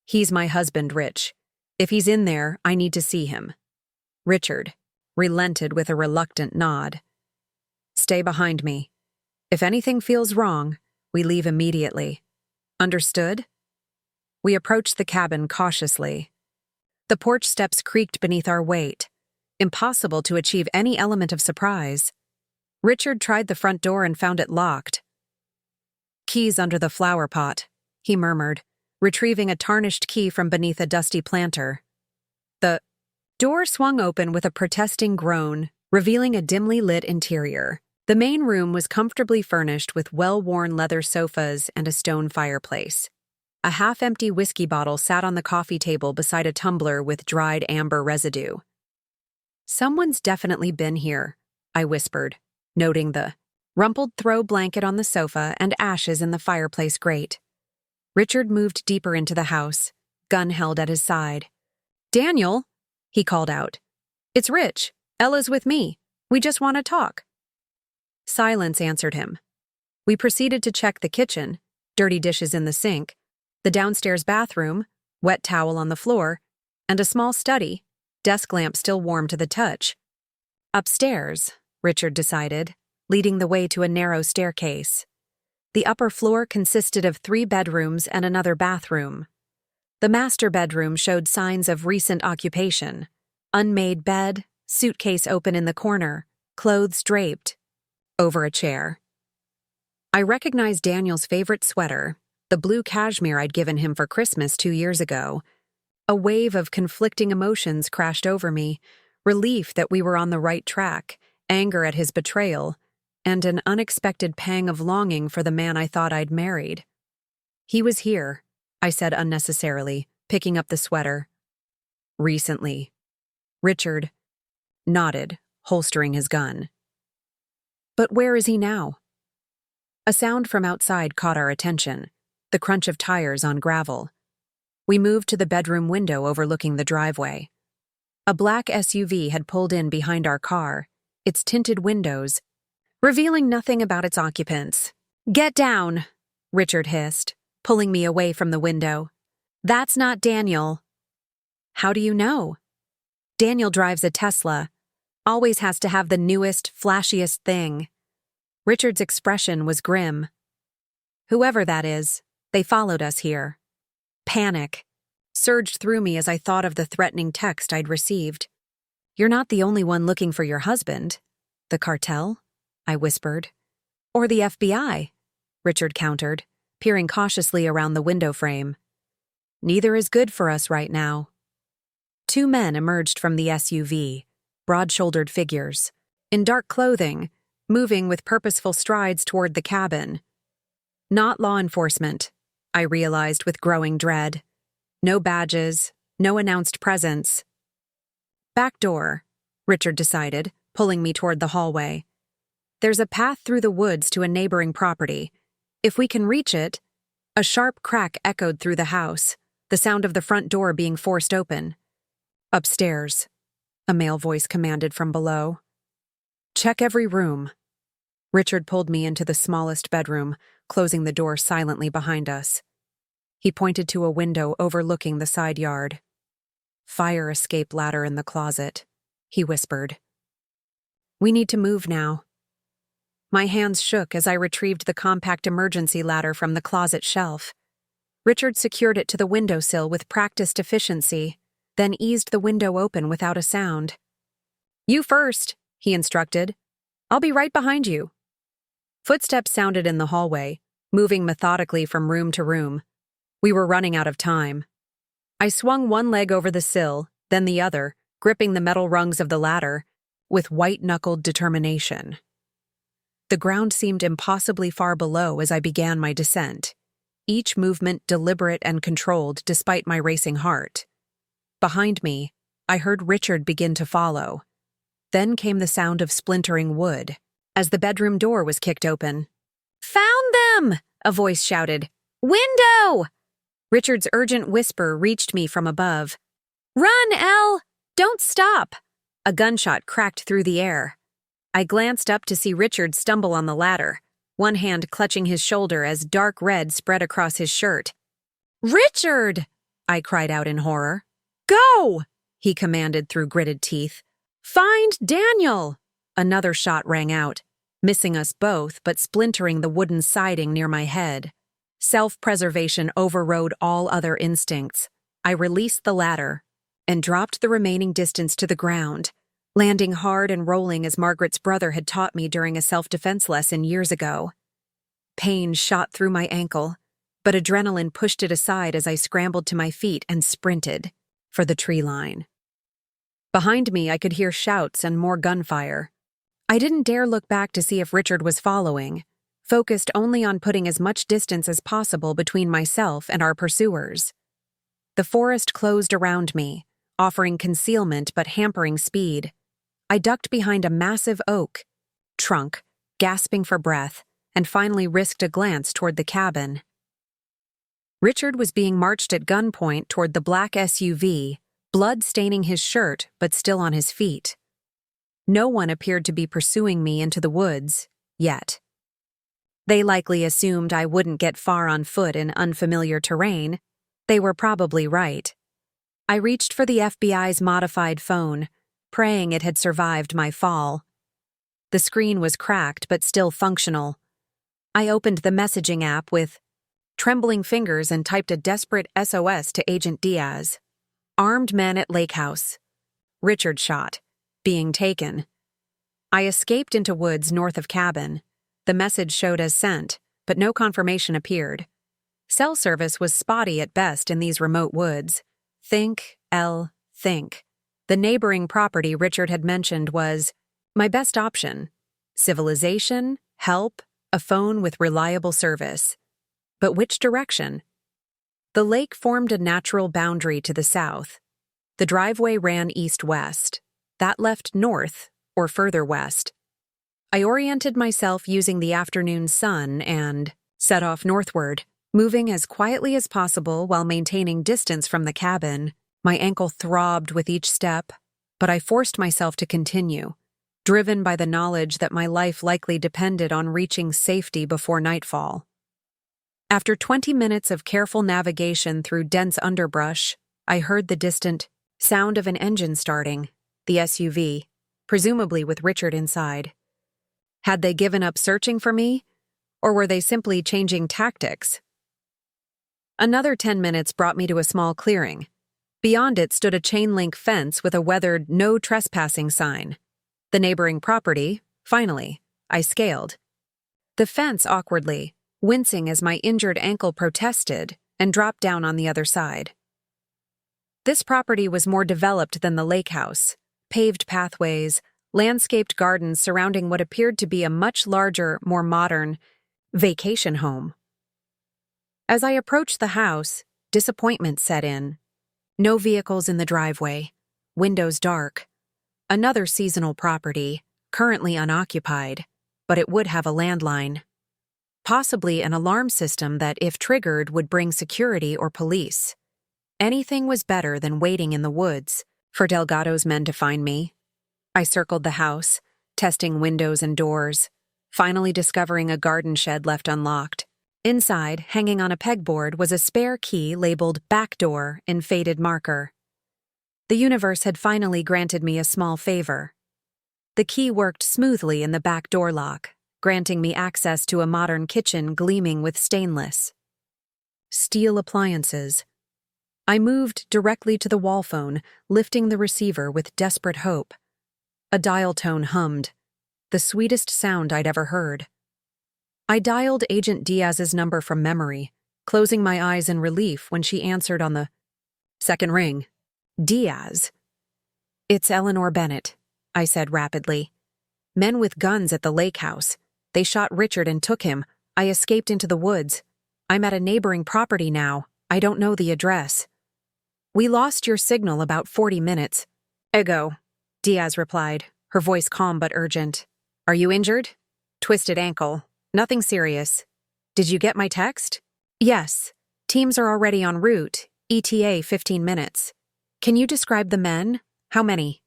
he's my husband, Rich. If he's in there, I need to see him. Richard, relented with a reluctant nod. "Stay behind me. If anything feels wrong, we leave immediately. Understood?" We approached the cabin cautiously. The porch steps creaked beneath our weight. Impossible to achieve any element of surprise. Richard tried the front door and found it locked. "Keys under the flower pot," he murmured, retrieving a tarnished key from beneath a dusty planter. The door swung open with a protesting groan, revealing a dimly lit interior. The main room was comfortably furnished with well-worn leather sofas and a stone fireplace. A half-empty whiskey bottle sat on the coffee table beside a tumbler with dried amber residue. "Someone's definitely been here," I whispered, noting the rumpled throw blanket on the sofa and ashes in the fireplace grate. Richard moved deeper into the house, gun held at his side. "Daniel," he called out. "It's Rich. Ella's with me. We just want to talk." Silence answered him. We proceeded to check the kitchen, dirty dishes in the sink, the downstairs bathroom, wet towel on the floor, and a small study, desk lamp still warm to the touch. Upstairs, Richard decided, leading the way to a narrow staircase. The upper floor consisted of 3 bedrooms and another bathroom. The master bedroom showed signs of recent occupation. Unmade bed, suitcase open in the corner, clothes draped over a chair. I recognized Daniel's favorite sweater, the blue cashmere I'd given him for Christmas 2 years ago. A wave of conflicting emotions crashed over me, relief that we were on the right track, anger at his betrayal, and an unexpected pang of longing for the man I thought I'd married. "He was here," I said unnecessarily, picking up the sweater. "Recently." Richard nodded, holstering his gun. "But where is he now?" A sound from outside caught our attention, the crunch of tires on gravel. We moved to the bedroom window overlooking the driveway. A black SUV had pulled in behind our car, its tinted windows revealing nothing about its occupants. "Get down," Richard hissed, pulling me away from the window. "That's not Daniel." "How do you know?" "Daniel drives a Tesla. Always has to have the newest, flashiest thing." Richard's expression was grim. "Whoever that is, they followed us here." Panic surged through me as I thought of the threatening text I'd received. "You're not the only one looking for your husband." "The cartel?" I whispered. "Or the FBI?" Richard countered, peering cautiously around the window frame. "Neither is good for us right now." 2 men emerged from the SUV, broad-shouldered figures, in dark clothing, moving with purposeful strides toward the cabin. Not law enforcement, I realized with growing dread. No badges, no announced presence. "Back door," Richard decided, pulling me toward the hallway. "There's a path through the woods to a neighboring property. If we can reach it—" A sharp crack echoed through the house, the sound of the front door being forced open. "Upstairs," a male voice commanded from below. "Check every room." Richard pulled me into the smallest bedroom, closing the door silently behind us. He pointed to a window overlooking the side yard. "Fire escape ladder in the closet," he whispered. "We need to move now." My hands shook as I retrieved the compact emergency ladder from the closet shelf. Richard secured it to the windowsill with practiced efficiency, then eased the window open without a sound. "You first," he instructed. "I'll be right behind you." Footsteps sounded in the hallway, moving methodically from room to room. We were running out of time. I swung one leg over the sill, then the other, gripping the metal rungs of the ladder, with white-knuckled determination. The ground seemed impossibly far below as I began my descent, each movement deliberate and controlled despite my racing heart. Behind me, I heard Richard begin to follow. Then came the sound of splintering wood, as the bedroom door was kicked open. "Found them!" a voice shouted. "Window!" Richard's urgent whisper reached me from above. "Run, Elle! Don't stop!" A gunshot cracked through the air. I glanced up to see Richard stumble on the ladder, one hand clutching his shoulder as dark red spread across his shirt. "Richard!" I cried out in horror. "Go!" he commanded through gritted teeth. Find Daniel! Another shot rang out, missing us both but splintering the wooden siding near my head. Self-preservation overrode all other instincts. I released the ladder and dropped the remaining distance to the ground, landing hard and rolling as Margaret's brother had taught me during a self-defense lesson years ago. Pain shot through my ankle, but adrenaline pushed it aside as I scrambled to my feet and sprinted for the tree line. Behind me, I could hear shouts and more gunfire. I didn't dare look back to see if Richard was following, focused only on putting as much distance as possible between myself and our pursuers. The forest closed around me, offering concealment but hampering speed. I ducked behind a massive oak trunk, gasping for breath, and finally risked a glance toward the cabin. Richard was being marched at gunpoint toward the black SUV, blood staining his shirt but still on his feet. No one appeared to be pursuing me into the woods, yet. They likely assumed I wouldn't get far on foot in unfamiliar terrain. They were probably right. I reached for the FBI's modified phone, praying it had survived my fall. The screen was cracked but still functional. I opened the messaging app with trembling fingers and typed a desperate SOS to Agent Diaz. Armed men at lake house. Richard shot. Being taken. I escaped into woods north of cabin. The message showed as sent, but no confirmation appeared. Cell service was spotty at best in these remote woods. Think. The neighboring property Richard had mentioned was my best option. Civilization, help, a phone with reliable service. But which direction? The lake formed a natural boundary to the south. The driveway ran east-west. That left north, or further west. I oriented myself using the afternoon sun and set off northward, moving as quietly as possible while maintaining distance from the cabin. My ankle throbbed with each step, but I forced myself to continue, driven by the knowledge that my life likely depended on reaching safety before nightfall. After 20 minutes of careful navigation through dense underbrush, I heard the distant sound of an engine starting, the SUV, presumably with Richard inside. Had they given up searching for me, or were they simply changing tactics? Another 10 minutes brought me to a small clearing. Beyond it stood a chain-link fence with a weathered "No Trespassing" sign. The neighboring property, finally, I scaled. The fence awkwardly, wincing as my injured ankle protested, and dropped down on the other side. This property was more developed than the lake house. Paved pathways, landscaped gardens surrounding what appeared to be a much larger, more modern vacation home. As I approached the house, disappointment set in. No vehicles in the driveway, windows dark. Another seasonal property, currently unoccupied, but it would have a landline. Possibly an alarm system that, if triggered, would bring security or police. Anything was better than waiting in the woods for Delgado's men to find me. I circled the house, testing windows and doors, finally discovering a garden shed left unlocked. Inside, hanging on a pegboard, was a spare key labeled "Back Door" in faded marker. The universe had finally granted me a small favor. The key worked smoothly in the back door lock, granting me access to a modern kitchen gleaming with stainless steel appliances. I moved directly to the wall phone, lifting the receiver with desperate hope. A dial tone hummed, the sweetest sound I'd ever heard. I dialed Agent Diaz's number from memory, closing my eyes in relief when she answered on the second ring. Diaz. It's Eleanor Bennett, I said rapidly. Men with guns at the lake house. They shot Richard and took him. I escaped into the woods. I'm at a neighboring property now. I don't know the address. We lost your signal about 40 minutes. Ego, Diaz replied, her voice calm but urgent. Are you injured? Twisted ankle. Nothing serious. Did you get my text? Yes. Teams are already en route. ETA 15 minutes. Can you describe the men? How many?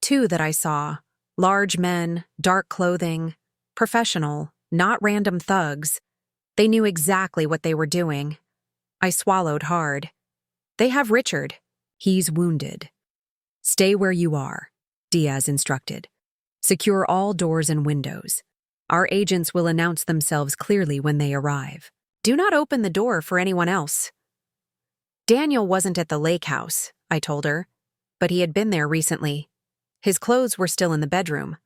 2 that I saw. Large men, dark clothing. Professional, not random thugs. They knew exactly what they were doing. I swallowed hard. They have Richard. He's wounded. Stay where you are. Diaz instructed. Secure all doors and windows. Our agents will announce themselves clearly when they arrive. Do not open the door for anyone else. Daniel wasn't at the lake house, I told her, but he had been there recently. His clothes were still in the bedroom.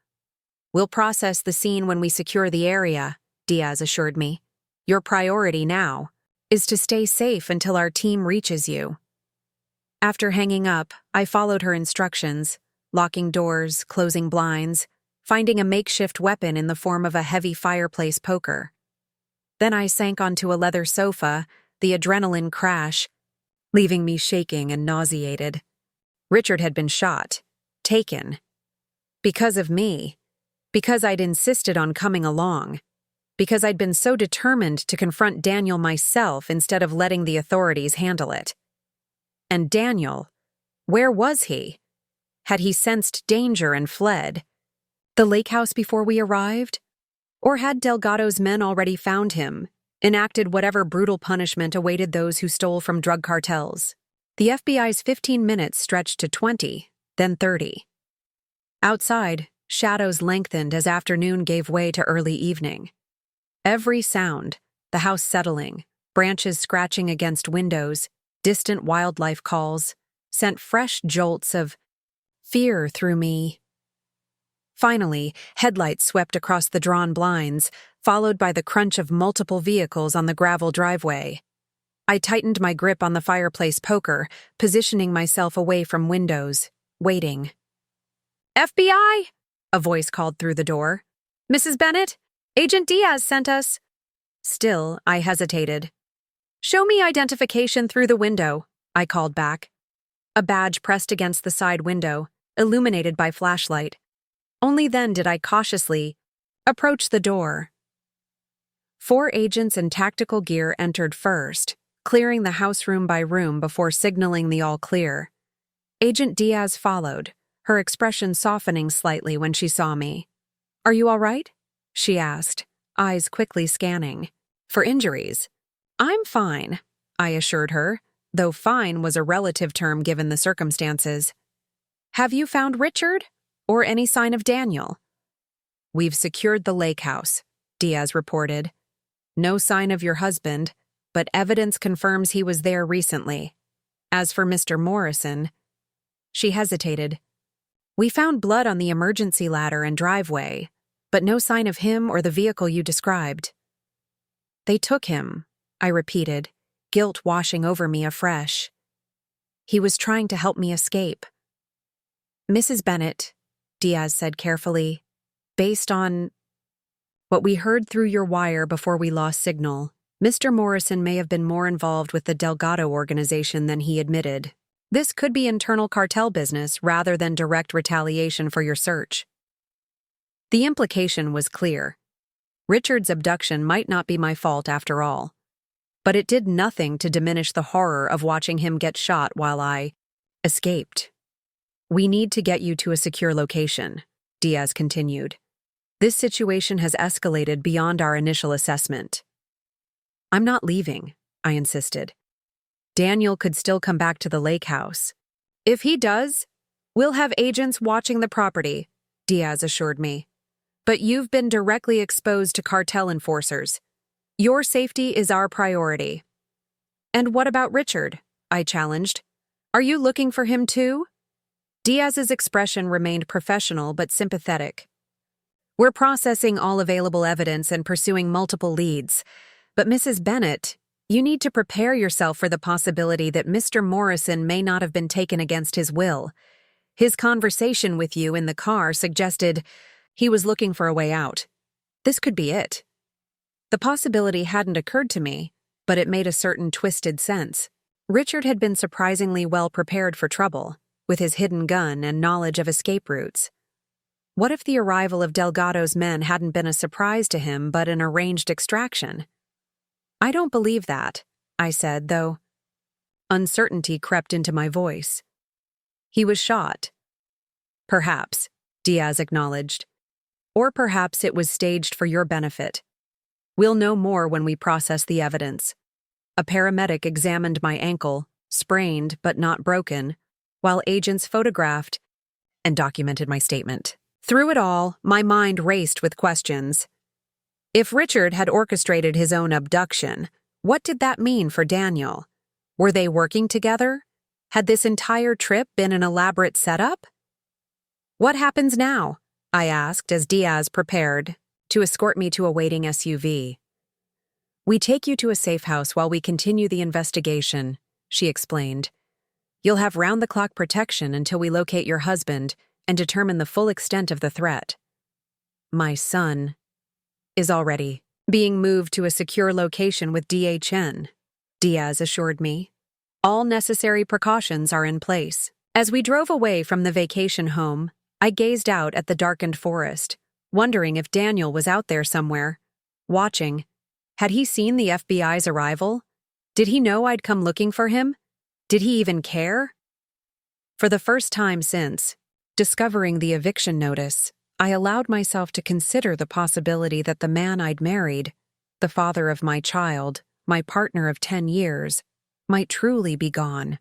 We'll process the scene when we secure the area, Diaz assured me. Your priority now is to stay safe until our team reaches you. After hanging up, I followed her instructions, locking doors, closing blinds, finding a makeshift weapon in the form of a heavy fireplace poker. Then I sank onto a leather sofa, the adrenaline crash, leaving me shaking and nauseated. Richard had been shot, taken. Because of me. Because I'd insisted on coming along. Because I'd been so determined to confront Daniel myself instead of letting the authorities handle it. And Daniel, where was he? Had he sensed danger and fled? The lake house before we arrived? Or had Delgado's men already found him, enacted whatever brutal punishment awaited those who stole from drug cartels? The FBI's 15 minutes stretched to 20, then 30. Outside, shadows lengthened as afternoon gave way to early evening. Every sound, the house settling, branches scratching against windows, distant wildlife calls, sent fresh jolts of fear through me. Finally, headlights swept across the drawn blinds, followed by the crunch of multiple vehicles on the gravel driveway. I tightened my grip on the fireplace poker, positioning myself away from windows, waiting. FBI! A voice called through the door. Mrs. Bennett? Agent Diaz sent us. Still, I hesitated. Show me identification through the window, I called back. A badge pressed against the side window, illuminated by flashlight. Only then did I cautiously approach the door. 4 agents in tactical gear entered first, clearing the house room by room before signaling the all clear. Agent Diaz followed, her expression softening slightly when she saw me. Are you all right? She asked, eyes quickly scanning. For injuries? I'm fine, I assured her, though fine was a relative term given the circumstances. Have you found Richard? Or any sign of Daniel? We've secured the lake house, Diaz reported. No sign of your husband, but evidence confirms he was there recently. As for Mr. Morrison, she hesitated. We found blood on the emergency ladder and driveway, but no sign of him or the vehicle you described. They took him, I repeated, guilt washing over me afresh. He was trying to help me escape. Mrs. Bennett, Diaz said carefully, based on what we heard through your wire before we lost signal, Mr. Morrison may have been more involved with the Delgado organization than he admitted. This could be internal cartel business rather than direct retaliation for your search. The implication was clear. Richard's abduction might not be my fault after all. But it did nothing to diminish the horror of watching him get shot while I escaped. We need to get you to a secure location, Diaz continued. This situation has escalated beyond our initial assessment. I'm not leaving, I insisted. Daniel could still come back to the lake house. If he does, we'll have agents watching the property, Diaz assured me. But you've been directly exposed to cartel enforcers. Your safety is our priority. And what about Richard? I challenged. Are you looking for him too? Diaz's expression remained professional but sympathetic. We're processing all available evidence and pursuing multiple leads. But Mrs. Bennett, you need to prepare yourself for the possibility that Mr. Morrison may not have been taken against his will. His conversation with you in the car suggested he was looking for a way out. This could be it. The possibility hadn't occurred to me, but it made a certain twisted sense. Richard had been surprisingly well prepared for trouble, with his hidden gun and knowledge of escape routes. What if the arrival of Delgado's men hadn't been a surprise to him but an arranged extraction? I don't believe that, I said, though. Uncertainty crept into my voice. He was shot. Perhaps, Diaz acknowledged. Or perhaps it was staged for your benefit. We'll know more when we process the evidence. A paramedic examined my ankle, sprained but not broken, while agents photographed and documented my statement. Through it all, my mind raced with questions. If Richard had orchestrated his own abduction, what did that mean for Daniel? Were they working together? Had this entire trip been an elaborate setup? "What happens now?" I asked as Diaz prepared to escort me to a waiting SUV. "We take you to a safe house while we continue the investigation," she explained. "You'll have round-the-clock protection until we locate your husband and determine the full extent of the threat. My son is already being moved to a secure location with DHN," Diaz assured me. "All necessary precautions are in place." As we drove away from the vacation home, I gazed out at the darkened forest, wondering if Daniel was out there somewhere, watching. Had he seen the FBI's arrival? Did he know I'd come looking for him? Did he even care? For the first time since discovering the eviction notice, I allowed myself to consider the possibility that the man I'd married, the father of my child, my partner of 10 years, might truly be gone.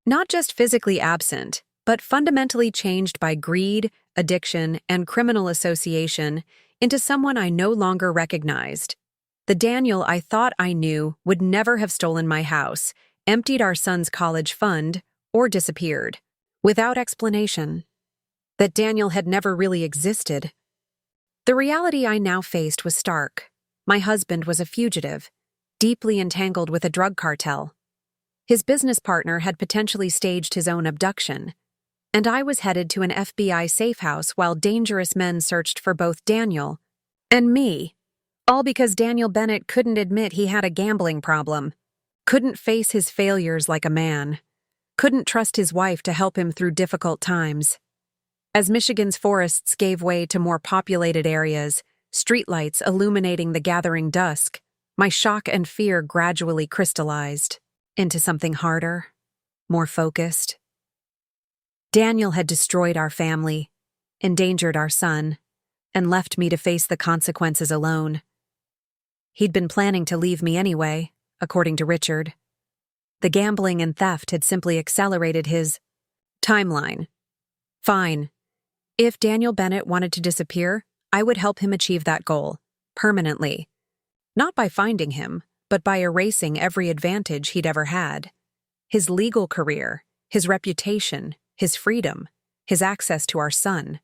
Not just physically absent, but fundamentally changed by greed, addiction, and criminal association into someone I no longer recognized. The Daniel I thought I knew would never have stolen my house, emptied our son's college fund, or disappeared, without explanation. That Daniel had never really existed. The reality I now faced was stark. My husband was a fugitive, deeply entangled with a drug cartel. His business partner had potentially staged his own abduction, and I was headed to an FBI safe house while dangerous men searched for both Daniel and me. All because Daniel Bennett couldn't admit he had a gambling problem, couldn't face his failures like a man, couldn't trust his wife to help him through difficult times. As Michigan's forests gave way to more populated areas, streetlights illuminating the gathering dusk, my shock and fear gradually crystallized into something harder, more focused. Daniel had destroyed our family, endangered our son, and left me to face the consequences alone. He'd been planning to leave me anyway, according to Richard. The gambling and theft had simply accelerated his timeline. Fine. If Daniel Bennett wanted to disappear, I would help him achieve that goal, permanently. Not by finding him, but by erasing every advantage he'd ever had. His legal career, his reputation, his freedom, his access to our son.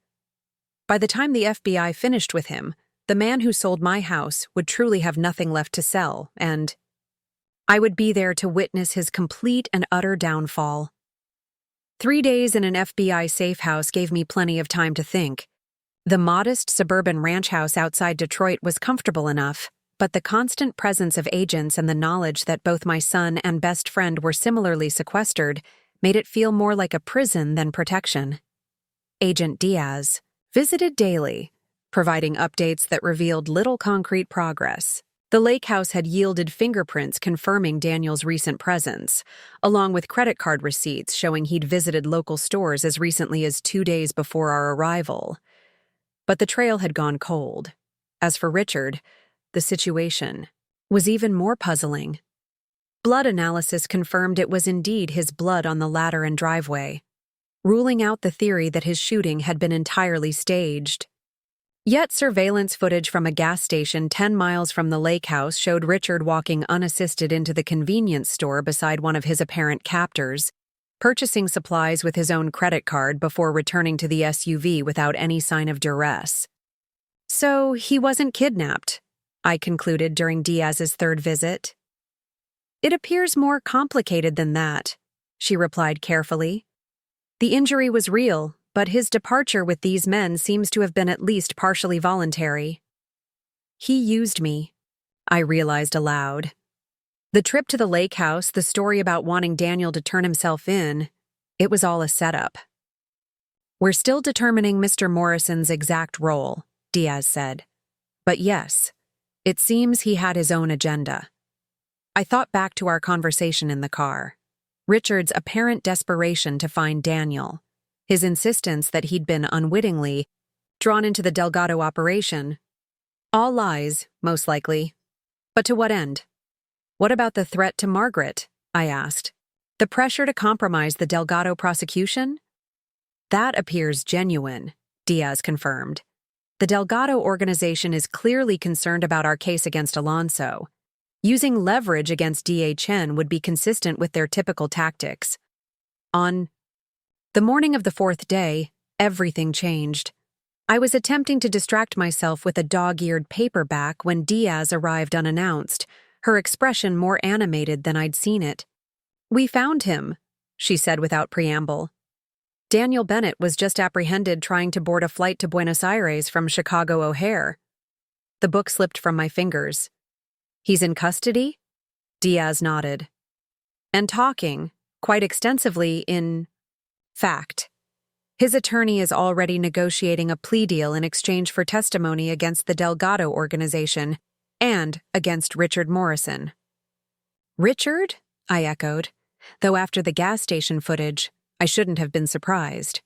By the time the FBI finished with him, the man who sold my house would truly have nothing left to sell, and I would be there to witness his complete and utter downfall. 3 days in an FBI safe house gave me plenty of time to think. The modest suburban ranch house outside Detroit was comfortable enough, but the constant presence of agents and the knowledge that both my son and best friend were similarly sequestered made it feel more like a prison than protection. Agent Diaz visited daily, providing updates that revealed little concrete progress. The lake house had yielded fingerprints confirming Daniel's recent presence, along with credit card receipts showing he'd visited local stores as recently as 2 days before our arrival. But the trail had gone cold. As for Richard, the situation was even more puzzling. Blood analysis confirmed it was indeed his blood on the ladder and driveway, ruling out the theory that his shooting had been entirely staged. Yet surveillance footage from a gas station 10 miles from the lake house showed Richard walking unassisted into the convenience store beside one of his apparent captors, purchasing supplies with his own credit card before returning to the SUV without any sign of duress. So he wasn't kidnapped, I concluded during Diaz's third visit. It appears more complicated than that, she replied carefully. The injury was real, but his departure with these men seems to have been at least partially voluntary. He used me, I realized aloud. The trip to the lake house, the story about wanting Daniel to turn himself in, it was all a setup. We're still determining Mr. Morrison's exact role, Diaz said. But yes, it seems he had his own agenda. I thought back to our conversation in the car. Richard's apparent desperation to find Daniel. His insistence that he'd been unwittingly drawn into the Delgado operation. All lies, most likely. But to what end? What about the threat to Margaret? I asked. The pressure to compromise the Delgado prosecution? That appears genuine, Diaz confirmed. The Delgado organization is clearly concerned about our case against Alonso. Using leverage against DA Chen would be consistent with their typical tactics. On the morning of the fourth day, everything changed. I was attempting to distract myself with a dog-eared paperback when Diaz arrived unannounced, her expression more animated than I'd seen it. "We found him," she said without preamble. "Daniel Bennett was just apprehended trying to board a flight to Buenos Aires from Chicago O'Hare." The book slipped from my fingers. "He's in custody?" Diaz nodded. "And talking, quite extensively, in fact. His attorney is already negotiating a plea deal in exchange for testimony against the Delgado organization and against Richard Morrison." "Richard?" I echoed, though after the gas station footage, I shouldn't have been surprised.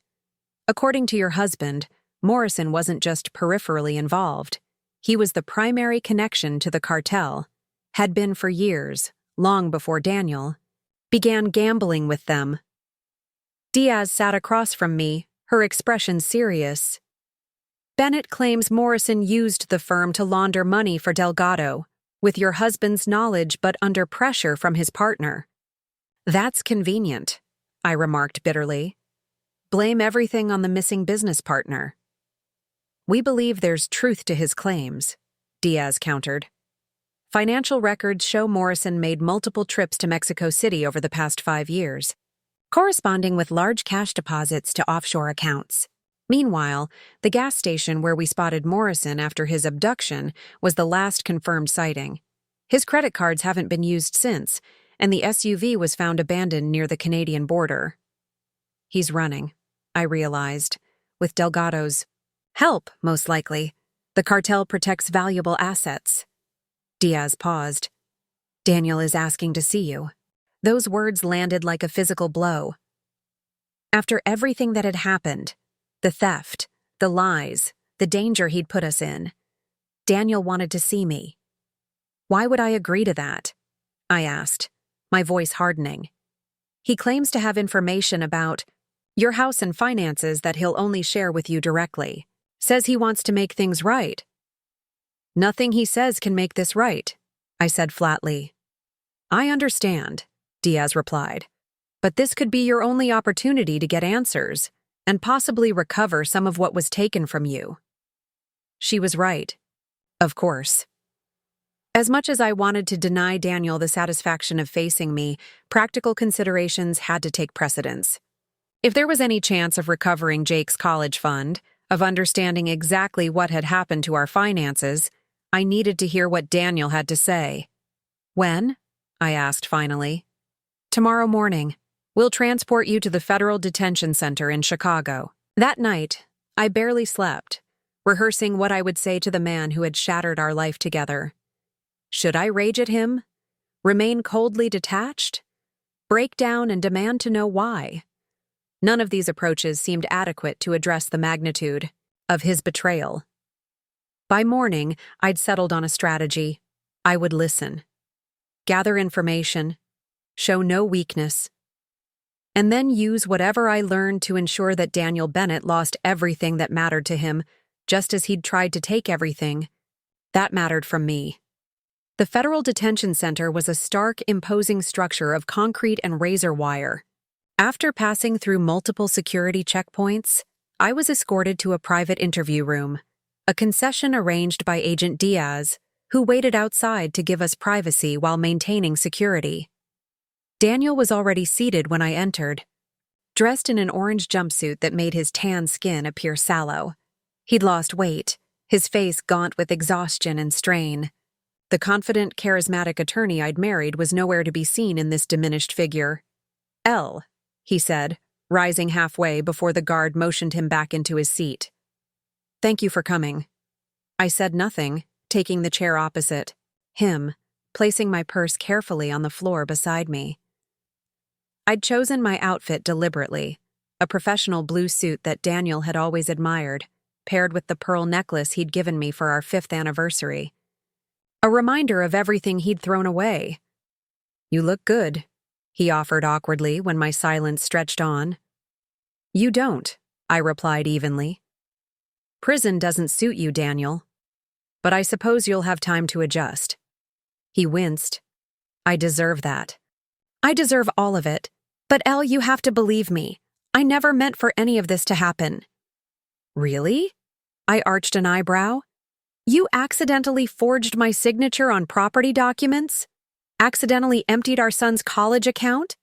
"According to your husband, Morrison wasn't just peripherally involved. He was the primary connection to the cartel, had been for years, long before Daniel began gambling with them." Diaz sat across from me, her expression serious. "Bennett claims Morrison used the firm to launder money for Delgado, with your husband's knowledge but under pressure from his partner." "That's convenient," I remarked bitterly. "Blame everything on the missing business partner." "We believe there's truth to his claims," Diaz countered. "Financial records show Morrison made multiple trips to Mexico City over the past 5 years, corresponding with large cash deposits to offshore accounts. Meanwhile, the gas station where we spotted Morrison after his abduction was the last confirmed sighting. His credit cards haven't been used since, and the SUV was found abandoned near the Canadian border." "He's running," I realized, "with Delgado's help, most likely. The cartel protects valuable assets." Diaz paused. "Daniel is asking to see you." Those words landed like a physical blow. After everything that had happened, the theft, the lies, the danger he'd put us in, Daniel wanted to see me. "Why would I agree to that?" I asked, my voice hardening. "He claims to have information about your house and finances that he'll only share with you directly. Says he wants to make things right." "Nothing he says can make this right," I said flatly. "I understand," Diaz replied, "but this could be your only opportunity to get answers and possibly recover some of what was taken from you." She was right. Of course. As much as I wanted to deny Daniel the satisfaction of facing me, practical considerations had to take precedence. If there was any chance of recovering Jake's college fund, of understanding exactly what had happened to our finances, I needed to hear what Daniel had to say. "When?" I asked finally. "Tomorrow morning. We'll transport you to the Federal Detention Center in Chicago." That night, I barely slept, rehearsing what I would say to the man who had shattered our life together. Should I rage at him? Remain coldly detached? Break down and demand to know why? None of these approaches seemed adequate to address the magnitude of his betrayal. By morning, I'd settled on a strategy. I would listen, gather information, show no weakness, and then use whatever I learned to ensure that Daniel Bennett lost everything that mattered to him, just as he'd tried to take everything that mattered from me. The Federal Detention Center was a stark, imposing structure of concrete and razor wire. After passing through multiple security checkpoints, I was escorted to a private interview room, a concession arranged by Agent Diaz, who waited outside to give us privacy while maintaining security. Daniel was already seated when I entered, dressed in an orange jumpsuit that made his tan skin appear sallow. He'd lost weight, his face gaunt with exhaustion and strain. The confident, charismatic attorney I'd married was nowhere to be seen in this diminished figure. "L," he said, rising halfway before the guard motioned him back into his seat. "Thank you for coming." I said nothing, taking the chair opposite him, placing my purse carefully on the floor beside me. I'd chosen my outfit deliberately, a professional blue suit that Daniel had always admired, paired with the pearl necklace he'd given me for our 5th anniversary. A reminder of everything he'd thrown away. "You look good," he offered awkwardly when my silence stretched on. "You don't," I replied evenly. Prison doesn't suit you, Daniel. But I suppose you'll have time to adjust. He winced. I deserve that. I deserve all of it. But Elle, you have to believe me. I never meant for any of this to happen. Really? I arched an eyebrow. You accidentally forged my signature on property documents? Accidentally emptied our son's college account?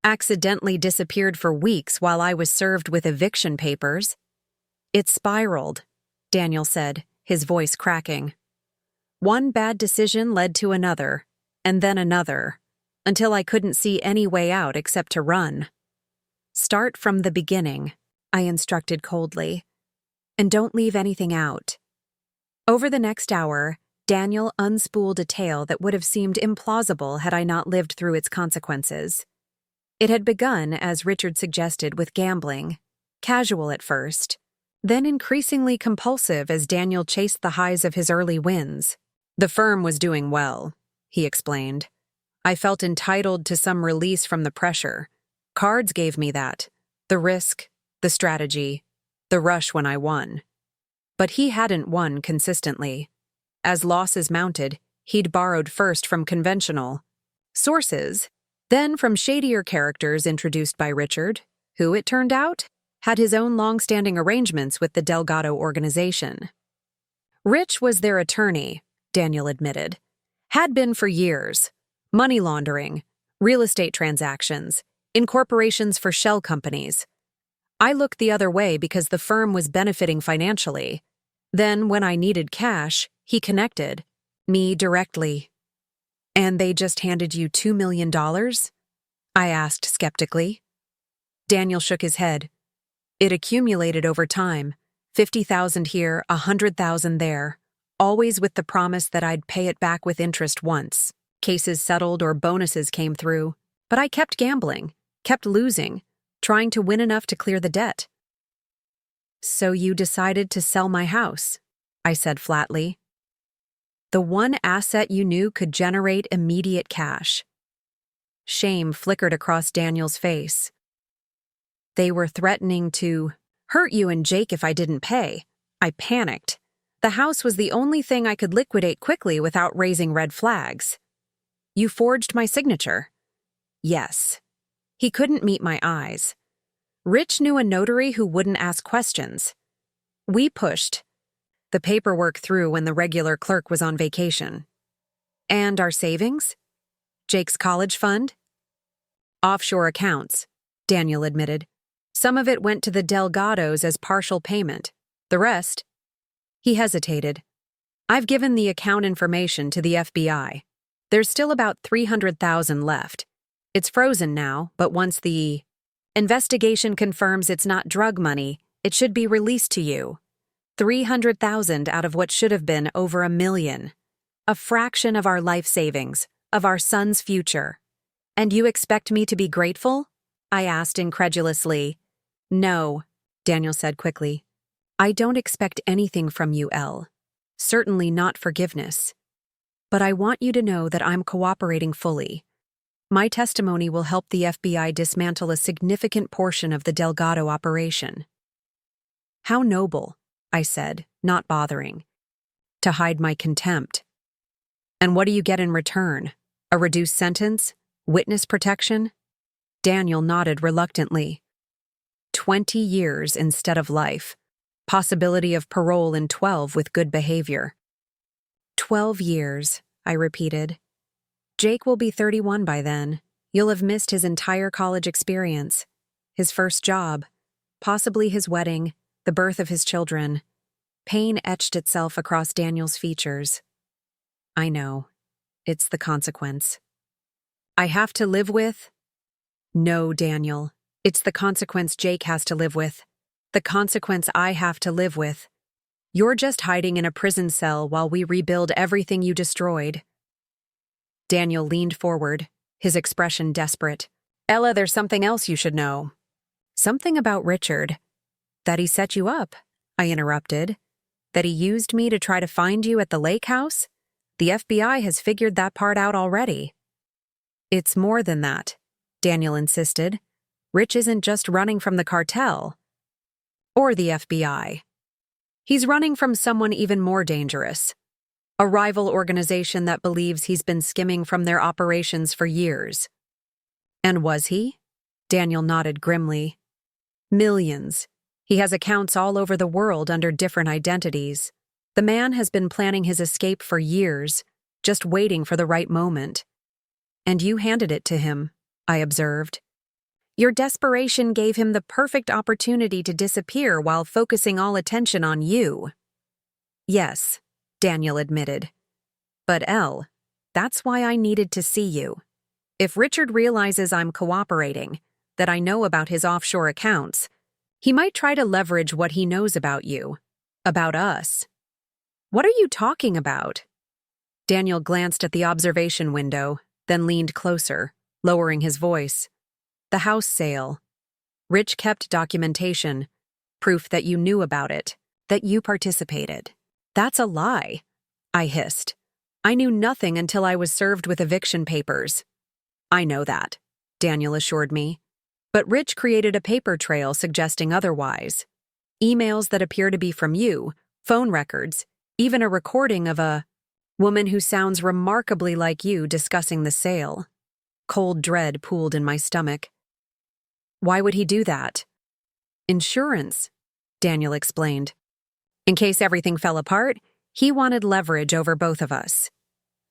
Accidentally disappeared for weeks while I was served with eviction papers? It spiraled, Daniel said, his voice cracking. One bad decision led to another, and then another, until I couldn't see any way out except to run. Start from the beginning, I instructed coldly, and don't leave anything out. Over the next hour, Daniel unspooled a tale that would have seemed implausible had I not lived through its consequences. It had begun, as Richard suggested, with gambling, casual at first, then increasingly compulsive as Daniel chased the highs of his early wins. The firm was doing well, he explained. I felt entitled to some release from the pressure. Cards gave me that. The risk, the strategy, the rush when I won. But he hadn't won consistently. As losses mounted, he'd borrowed first from conventional sources, then from shadier characters introduced by Richard, who, it turned out, had his own long-standing arrangements with the Delgado organization. Rich was their attorney, Daniel admitted. Had been for years. Money laundering, real estate transactions, incorporations for shell companies. I looked the other way because the firm was benefiting financially. Then, when I needed cash, he connected me directly. And they just handed you $2 million? I asked skeptically. Daniel shook his head. It accumulated over time, 50,000 here, 100,000 there, always with the promise that I'd pay it back with interest once. Cases settled or bonuses came through, but I kept gambling, kept losing, trying to win enough to clear the debt. So you decided to sell my house, I said flatly. The one asset you knew could generate immediate cash. Shame flickered across Daniel's face. They were threatening to hurt you and Jake if I didn't pay. I panicked. The house was the only thing I could liquidate quickly without raising red flags. You forged my signature. Yes. He couldn't meet my eyes. Rich knew a notary who wouldn't ask questions. We pushed the paperwork through when the regular clerk was on vacation. And our savings? Jake's college fund? Offshore accounts, Daniel admitted. Some of it went to the Delgados as partial payment. The rest? He hesitated. I've given the account information to the FBI. There's still about 300,000 left. It's frozen now, but once the investigation confirms it's not drug money, it should be released to you. 300,000 out of what should have been over $1 million. A fraction of our life savings, of our son's future. And you expect me to be grateful? I asked incredulously. No, Daniel said quickly. I don't expect anything from you, Elle. Certainly not forgiveness. But I want you to know that I'm cooperating fully. My testimony will help the FBI dismantle a significant portion of the Delgado operation. How noble, I said, not bothering. To hide my contempt. And what do you get in return? A reduced sentence? Witness protection? Daniel nodded reluctantly. 20 years instead of life. Possibility of parole in 12 with good behavior. 12 years, I repeated. Jake will be 31 by then. You'll have missed his entire college experience. His first job. Possibly his wedding. The birth of his children. Pain etched itself across Daniel's features. I know. It's the consequence. I have to live with? No, Daniel. It's the consequence Jake has to live with. The consequence I have to live with. You're just hiding in a prison cell while we rebuild everything you destroyed. Daniel leaned forward, his expression desperate. Ella, there's something else you should know. Something about Richard. That he set you up, I interrupted. That he used me to try to find you at the lake house? The FBI has figured that part out already. It's more than that, Daniel insisted. Rich isn't just running from the cartel. or the FBI. He's running from someone even more dangerous, a rival organization that believes he's been skimming from their operations for years. And was he? Daniel nodded grimly. Millions. He has accounts all over the world under different identities. The man has been planning his escape for years, just waiting for the right moment. And you handed it to him, I observed. Your desperation gave him the perfect opportunity to disappear while focusing all attention on you. Yes, Daniel admitted. But Elle, that's why I needed to see you. If Richard realizes I'm cooperating, that I know about his offshore accounts, he might try to leverage what he knows about you, about us. What are you talking about? Daniel glanced at the observation window, then leaned closer, lowering his voice. The house sale. Rich kept documentation, proof that you knew about it, that you participated. That's a lie, I hissed. I knew nothing until I was served with eviction papers. I know that, Daniel assured me. But Rich created a paper trail suggesting otherwise. Emails that appear to be from you, phone records, even a recording of a woman who sounds remarkably like you discussing the sale. Cold dread pooled in my stomach. Why would he do that? Insurance, Daniel explained. In case everything fell apart, he wanted leverage over both of us.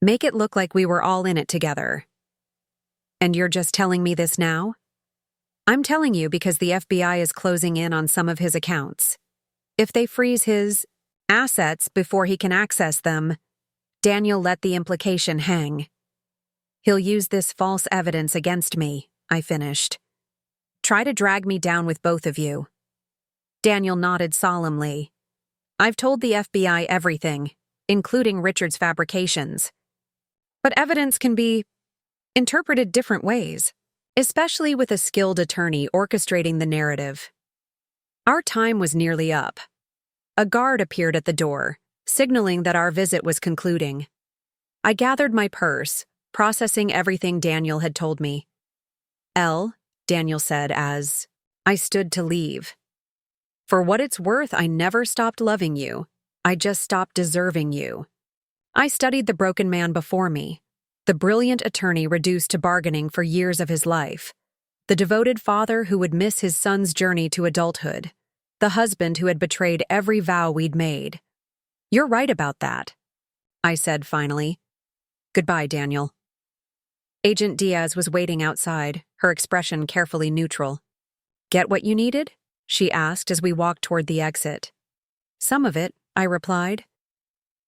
Make it look like we were all in it together. And you're just telling me this now? I'm telling you because the FBI is closing in on some of his accounts. If they freeze his assets before he can access them, Daniel let the implication hang. He'll use this false evidence against me, I finished. Try to drag me down with both of you. Daniel nodded solemnly. I've told the FBI everything, including Richard's fabrications. But evidence can be interpreted different ways, especially with a skilled attorney orchestrating the narrative. Our time was nearly up. A guard appeared at the door, signaling that our visit was concluding. I gathered my purse, processing everything Daniel had told me. Elle, Daniel said as I stood to leave. For what it's worth, I never stopped loving you. I just stopped deserving you. I studied the broken man before me, the brilliant attorney reduced to bargaining for years of his life, the devoted father who would miss his son's journey to adulthood, the husband who had betrayed every vow we'd made. You're right about that, I said finally. Goodbye, Daniel. Agent Diaz was waiting outside, her expression carefully neutral. Get what you needed? She asked as we walked toward the exit. Some of it, I replied.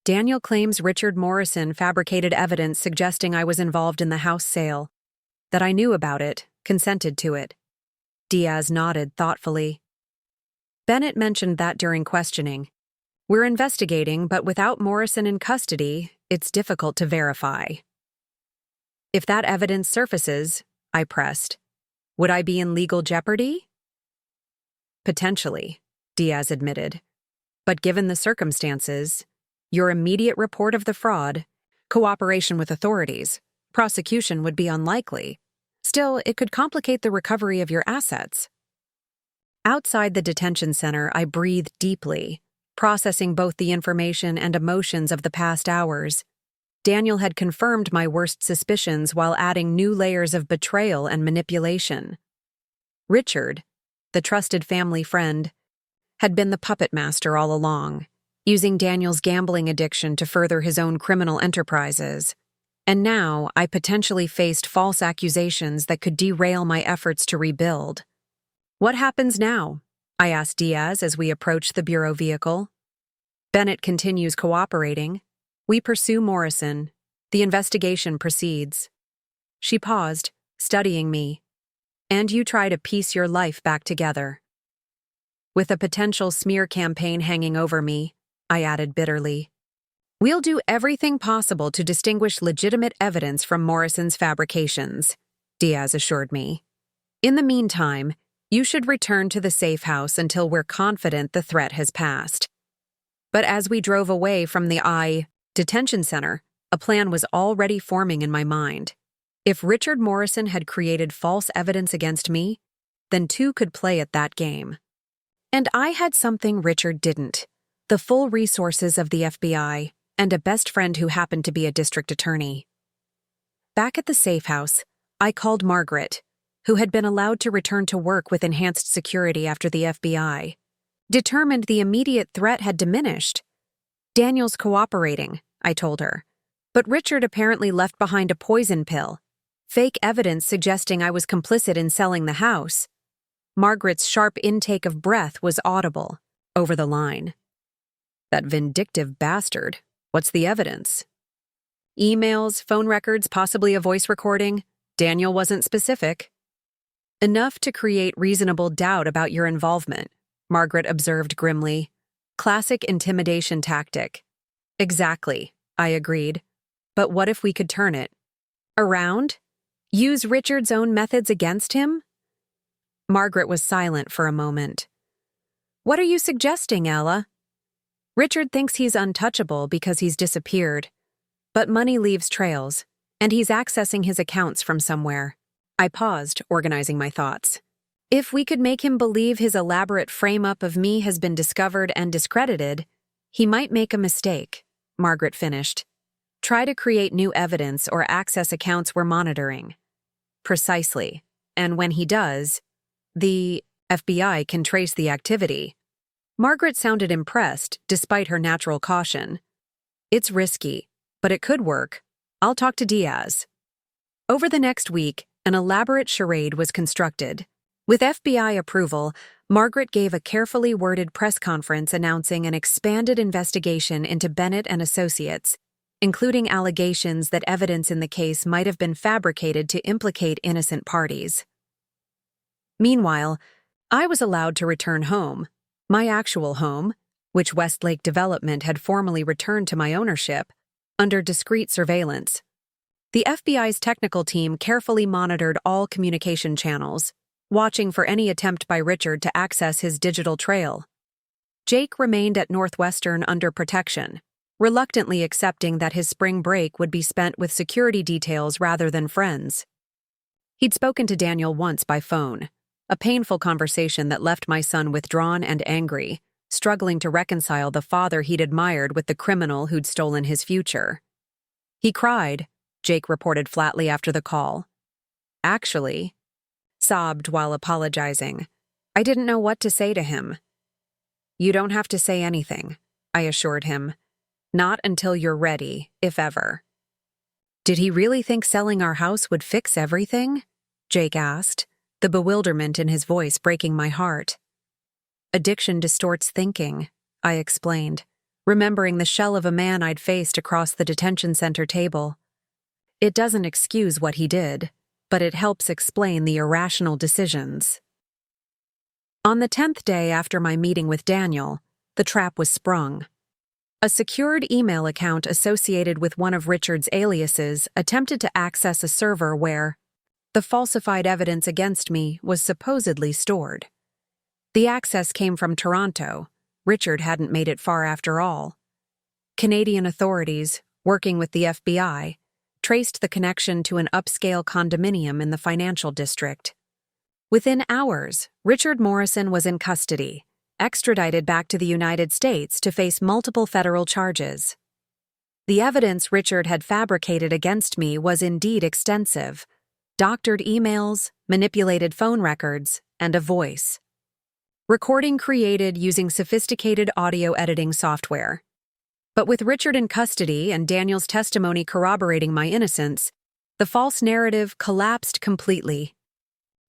Daniel claims Richard Morrison fabricated evidence suggesting I was involved in the house sale, that I knew about it, consented to it. Diaz nodded thoughtfully. Bennett mentioned that during questioning. We're investigating, but without Morrison in custody, it's difficult to verify. If that evidence surfaces, I pressed, would I be in legal jeopardy? Potentially, Diaz admitted. But given the circumstances, your immediate report of the fraud, cooperation with authorities, prosecution would be unlikely. Still, it could complicate the recovery of your assets. Outside the detention center, I breathed deeply, processing both the information and emotions of the past hours. Daniel had confirmed my worst suspicions while adding new layers of betrayal and manipulation. Richard, the trusted family friend, had been the puppet master all along, using Daniel's gambling addiction to further his own criminal enterprises. And now I potentially faced false accusations that could derail my efforts to rebuild. What happens now? I asked Diaz as we approached the bureau vehicle. Bennett continues cooperating. We pursue Morrison. The investigation proceeds. She paused, studying me. And you try to piece your life back together. With a potential smear campaign hanging over me, I added bitterly. We'll do everything possible to distinguish legitimate evidence from Morrison's fabrications, Diaz assured me. In the meantime, you should return to the safe house until we're confident the threat has passed. But as we drove away from the detention center, a plan was already forming in my mind. If Richard Morrison had created false evidence against me, then two could play at that game. And I had something Richard didn't: the full resources of the FBI and a best friend who happened to be a district attorney. Back at the safe house, I called Margaret, who had been allowed to return to work with enhanced security after the FBI. Determined the immediate threat had diminished. "Daniel's cooperating," I told her. "But Richard apparently left behind a poison pill. Fake evidence suggesting I was complicit in selling the house." Margaret's sharp intake of breath was audible, over the line. "That vindictive bastard. What's the evidence?" "Emails, phone records, possibly a voice recording. Daniel wasn't specific." "Enough to create reasonable doubt about your involvement," Margaret observed grimly. "Classic intimidation tactic." "Exactly," I agreed. "But what if we could turn it around? Use Richard's own methods against him?" Margaret was silent for a moment. "What are you suggesting, Ella?" "Richard thinks he's untouchable because he's disappeared. But money leaves trails, and he's accessing his accounts from somewhere." I paused, organizing my thoughts. "If we could make him believe his elaborate frame-up of me has been discovered and discredited, he might make a mistake," Margaret finished. "Try to create new evidence or access accounts we're monitoring." "Precisely. And when he does, the FBI can trace the activity." Margaret sounded impressed, despite her natural caution. "It's risky, but it could work. I'll talk to Diaz." Over the next week, an elaborate charade was constructed. With FBI approval, Margaret gave a carefully worded press conference announcing an expanded investigation into Bennett and Associates, including allegations that evidence in the case might have been fabricated to implicate innocent parties. Meanwhile, I was allowed to return home, my actual home, which Westlake Development had formally returned to my ownership, under discreet surveillance. The FBI's technical team carefully monitored all communication channels, watching for any attempt by Richard to access his digital trail. Jake remained at Northwestern under protection, reluctantly accepting that his spring break would be spent with security details rather than friends. He'd spoken to Daniel once by phone, a painful conversation that left my son withdrawn and angry, struggling to reconcile the father he'd admired with the criminal who'd stolen his future. "He cried," Jake reported flatly after the call. "Actually," sobbed while apologizing. "I didn't know what to say to him." "You don't have to say anything," I assured him. "Not until you're ready, if ever." "Did he really think selling our house would fix everything?" Jake asked, the bewilderment in his voice breaking my heart. "Addiction distorts thinking," I explained, remembering the shell of a man I'd faced across the detention center table. "It doesn't excuse what he did, but it helps explain the irrational decisions." On the 10th day after my meeting with Daniel, the trap was sprung. A secured email account associated with one of Richard's aliases attempted to access a server where the falsified evidence against me was supposedly stored. The access came from Toronto. Richard hadn't made it far after all. Canadian authorities, working with the FBI, traced the connection to an upscale condominium in the financial district. Within hours, Richard Morrison was in custody, extradited back to the United States to face multiple federal charges. The evidence Richard had fabricated against me was indeed extensive: doctored emails, manipulated phone records, and a voice recording created using sophisticated audio editing software. But with Richard in custody and Daniel's testimony corroborating my innocence, the false narrative collapsed completely.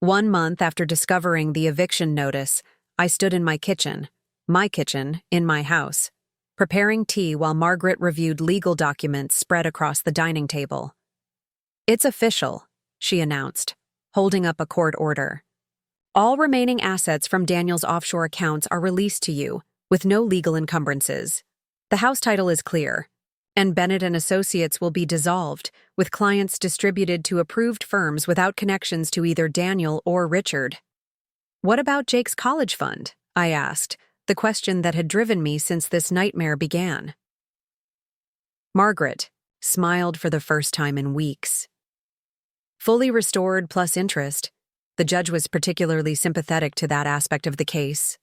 1 month after discovering the eviction notice, I stood in my kitchen, in my house, preparing tea while Margaret reviewed legal documents spread across the dining table. "It's official," she announced, holding up a court order. "All remaining assets from Daniel's offshore accounts are released to you, with no legal encumbrances. The house title is clear, and Bennett and Associates will be dissolved, with clients distributed to approved firms without connections to either Daniel or Richard." "What about Jake's college fund?" I asked, the question that had driven me since this nightmare began. Margaret smiled for the first time in weeks. "Fully restored plus interest." The judge was particularly sympathetic to that aspect of the case.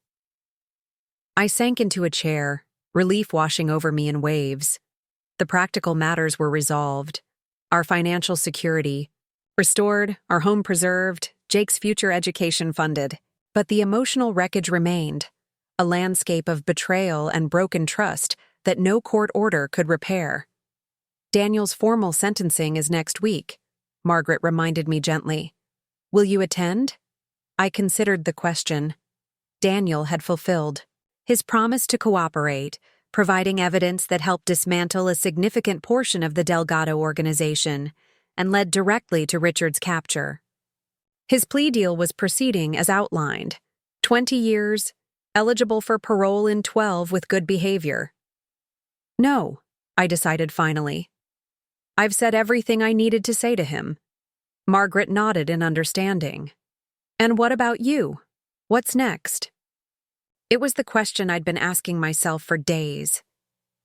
I sank into a chair, relief washing over me in waves. The practical matters were resolved. Our financial security restored, our home preserved, Jake's future education funded. But the emotional wreckage remained, a landscape of betrayal and broken trust that no court order could repair. Daniel's formal sentencing is next week, Margaret reminded me gently. Will you attend? I considered the question. Daniel had fulfilled his promise to cooperate, providing evidence that helped dismantle a significant portion of the Delgado organization and led directly to Richard's capture. His plea deal was proceeding as outlined: 20 years, eligible for parole in 12 with good behavior. No, I decided finally. I've said everything I needed to say to him. Margaret nodded in understanding. And what about you? What's next? It was the question I'd been asking myself for days.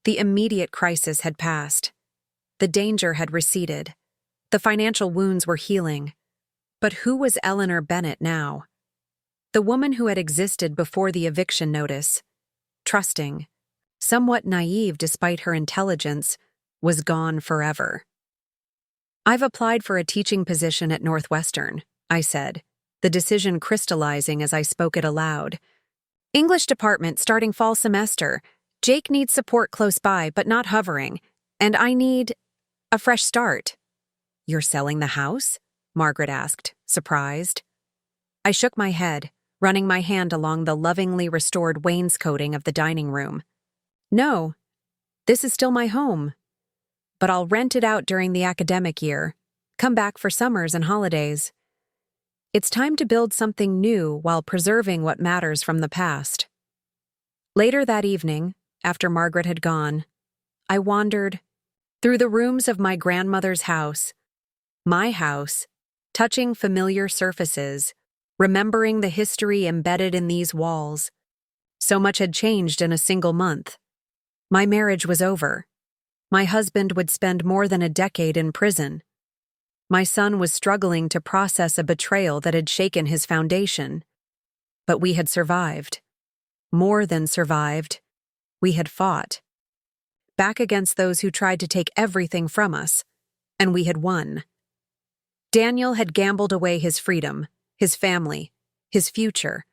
The immediate crisis had passed. The danger had receded. The financial wounds were healing. But who was Eleanor Bennett now? The woman who had existed before the eviction notice, trusting, somewhat naive despite her intelligence, was gone forever. I've applied for a teaching position at Northwestern, I said, the decision crystallizing as I spoke it aloud. English department starting fall semester. Jake needs support close by, but not hovering. And I need a fresh start. You're selling the house? Margaret asked, surprised. I shook my head, running my hand along the lovingly restored wainscoting of the dining room. No, this is still my home. But I'll rent it out during the academic year, come back for summers and holidays. It's time to build something new while preserving what matters from the past. Later that evening, after Margaret had gone, I wandered through the rooms of my grandmother's house, my house, touching familiar surfaces, remembering the history embedded in these walls. So much had changed in a single month. My marriage was over. My husband would spend more than a decade in prison. My son was struggling to process a betrayal that had shaken his foundation. But we had survived. More than survived. We had fought. Back against those who tried to take everything from us. And we had won. Daniel had gambled away his freedom, his family, his future.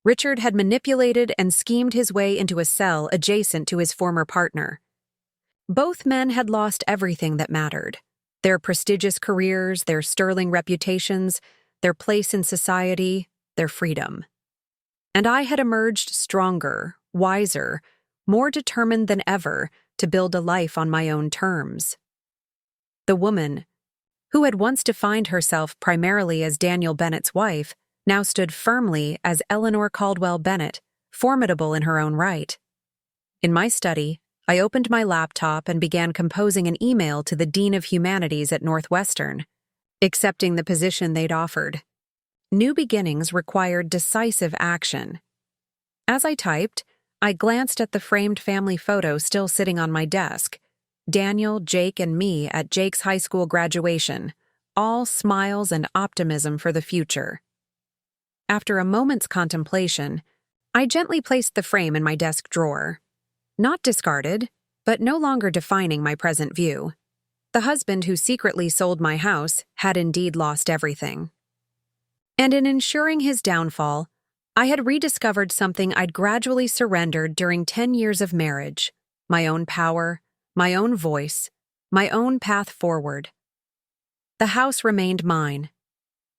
Richard had manipulated and schemed his way into a cell adjacent to his former partner. Both men had lost everything that mattered. Their prestigious careers, their sterling reputations, their place in society, their freedom. And I had emerged stronger, wiser, more determined than ever to build a life on my own terms. The woman, who had once defined herself primarily as Daniel Bennett's wife, now stood firmly as Eleanor Caldwell Bennett, formidable in her own right. In my study, I opened my laptop and began composing an email to the Dean of Humanities at Northwestern, accepting the position they'd offered. New beginnings required decisive action. As I typed, I glanced at the framed family photo still sitting on my desk. Daniel, Jake, and me at Jake's high school graduation, all smiles and optimism for the future. After a moment's contemplation, I gently placed the frame in my desk drawer. Not discarded, but no longer defining my present view. The husband who secretly sold my house had indeed lost everything. And in ensuring his downfall, I had rediscovered something I'd gradually surrendered during 10 years of marriage: my own power, my own voice, my own path forward. The house remained mine.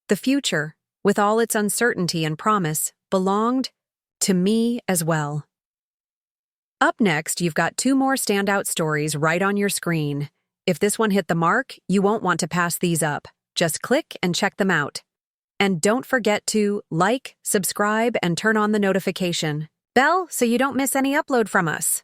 The future, with all its uncertainty and promise, belonged to me as well. Up next, you've got 2 more standout stories right on your screen. If this one hit the mark, you won't want to pass these up. Just click and check them out. And don't forget to like, subscribe, and turn on the notification bell so you don't miss any upload from us.